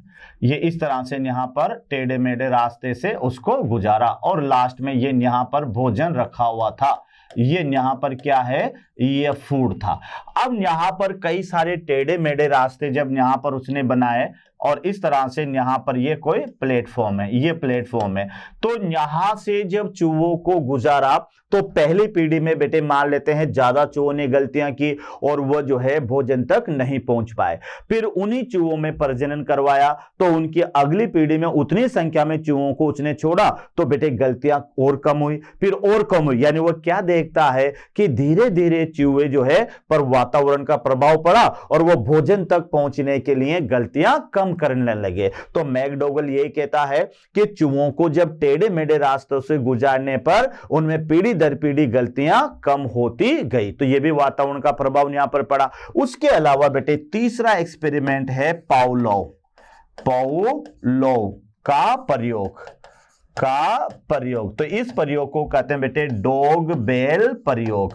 ये इस तरह से यहां पर टेढ़े मेढ़े रास्ते से उसको गुजारा, और लास्ट में ये यहां पर भोजन रखा हुआ था। ये यहां पर क्या है, ये फूड था। अब यहां पर कई सारे टेढ़े मेढ़े रास्ते जब यहां पर उसने बनाए, और इस तरह से यहां पर ये कोई प्लेटफॉर्म है, ये प्लेटफॉर्म है। तो यहां से जब चूहों को गुजारा तो पहली पीढ़ी में बेटे मान लेते हैं ज्यादा चूहों ने गलतियां की और वो जो है भोजन तक नहीं पहुंच पाए। फिर उन्हीं चूहों में प्रजनन करवाया तो उनकी अगली पीढ़ी में उतनी संख्या में चूहों को उसने छोड़ा तो बेटे गलतियां और कम हुई, फिर और कम हुई। यानी वो क्या देखता है कि धीरे धीरे चूहे जो है पर वातावरण का प्रभाव पड़ा और वो भोजन तक पहुंचने के लिए गलतियां कम करने लगे। तो मैकडॉगल ये कहता है कि चूहों को जब टेढ़े मेढ़े रास्तों से गुजारने पर उनमें पीढ़ी दर पीढ़ी गलतियां कम होती गई। तो यह भी वातावरण का प्रभाव यहां पर पड़ा। उसके अलावा बेटे तीसरा एक्सपेरिमेंट है पावलोव का प्रयोग। तो इस प्रयोग को कहते हैं बेटे डॉग बेल प्रयोग,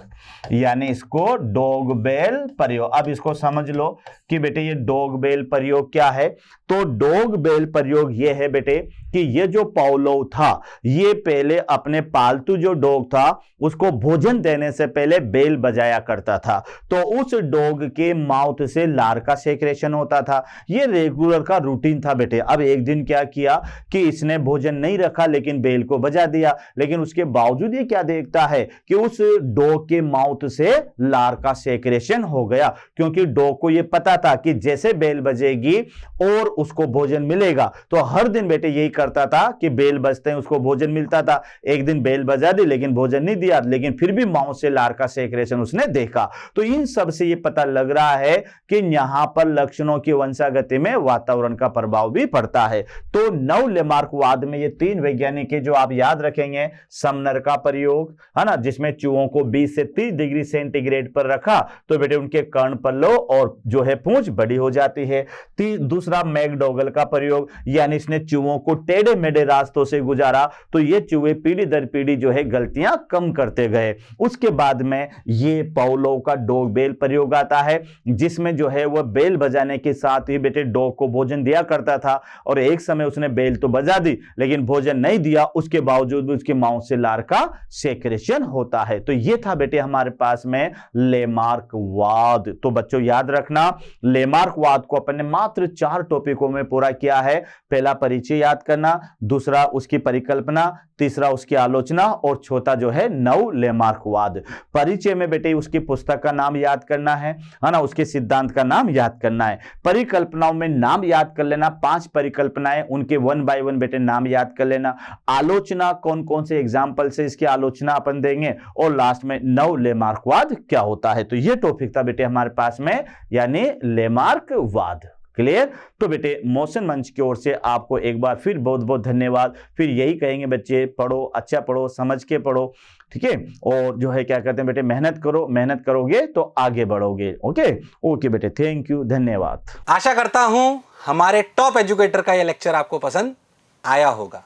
यानी इसको डॉग बेल प्रयोग। अब इसको समझ लो कि बेटे ये डॉग बेल प्रयोग क्या है। तो डॉग बेल प्रयोग ये है बेटे कि ये जो पावलोव था ये पहले अपने पालतू जो डॉग था उसको भोजन देने से पहले बेल बजाया करता था। तो उस डॉग के माउथ से लार का सेक्रेशन होता था। ये रेगुलर का रूटीन था बेटे। अब एक दिन क्या किया कि इसने भोजन नहीं रखा लेकिन बेल को बजा दिया, लेकिन उसके बावजूद ये क्या देखता है कि उस डॉग के माउथ से लार का सेक्रेशन हो गया, क्योंकि डॉग को ये पता था कि जैसे बेल बजेगी और उसको भोजन मिलेगा। तो हर दिन बेटे यही करता था कि बेल बजते हैं उसको भोजन मिलता था। एक दिन बेल बजा दी लेकिन भोजन नहीं दिया, लेकिन फिर भी माउथ से लार का सेक्रेशन उसने देखा। तो इन सब से ये पता लग रहा है कि यहां पर लक्षणों की वंशागति में वातावरण का प्रभाव भी पड़ता है। तो नव लेमार्कवाद में ये तीन वैज्ञानिक जो आप याद रखेंगे, समनर का प्रयोग है ना, जिसमें चूहों को 20 से 30 डिग्री सेंटीग्रेड पर रखा तो बेटे उनके कर्ण पल्लव और जो है पूंछ बड़ी हो जाती है। दूसरा मैकडॉगल का प्रयोग, यानी इसने चूहों को टेढ़े मेढ़े रास्तों से गुजारा तो ये चूहे पीढ़ी दर पीढ़ी जो है गलतियां कम करते गए। उसके बाद में ये पावलोव का डॉग बेल प्रयोग आता है, जिसमें जो है वह बेल बजाने के साथ ही बेटे डॉग को भोजन दिया करता था। और एक समय उसने बेल तो बजा दी लेकिन भोजन नहीं दिया, उसके बावजूद भी उसके माउथ से लार का सेक्रेशन होता है। तो ये था बेटे हमारे पास में लेमार्कवाद। तो बच्चों याद रखना, लेमार्कवाद को अपन ने मात्र 4 टॉपिकों में पूरा किया है। पहला परिचय याद करना, दूसरा उसकी परिकल्पना, तीसरा उसकी आलोचना और चौथा जो है नव लेमार्कवाद। परिचय में बेटे उसकी पुस्तक का नाम याद करना है ना, उसके सिद्धांत का नाम याद करना है। परिकल्पनाओं में नाम याद कर लेना, 5 परिकल्पनाएं, उनके 1 बाय 1 बेटे नाम याद कर लेना। आलोचना कौन कौन से एग्जाम्पल से इसकी आलोचना अपन देंगे, और लास्ट में नव तो लेमार्कवाद क्या होता है। तो ये टॉपिक था बेटे हमारे पास में, यानी लेमार्कवाद। क्लियर। तो बेटे मोशन मंच की ओर से आपको एक बार फिर बहुत बहुत धन्यवाद। फिर यही कहेंगे बच्चे, पढ़ो, अच्छा पढ़ो, समझ के पढ़ो, ठीक है। और जो है क्या कहते हैं बेटे, मेहनत करो, मेहनत करोगे तो आगे बढ़ोगे। ओके ओके बेटे, थैंक यू, धन्यवाद। आशा करता हूं हमारे टॉप एजुकेटर का यह लेक्चर आपको पसंद आया होगा।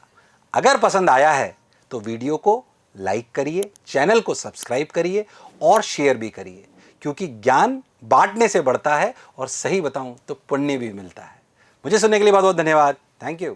अगर पसंद आया है तो वीडियो को लाइक करिए, चैनल को सब्सक्राइब करिए और शेयर भी करिए, क्योंकि ज्ञान बांटने से बढ़ता है और सही बताऊं तो पुण्य भी मिलता है। मुझे सुनने के लिए बहुत बहुत धन्यवाद। Thank you.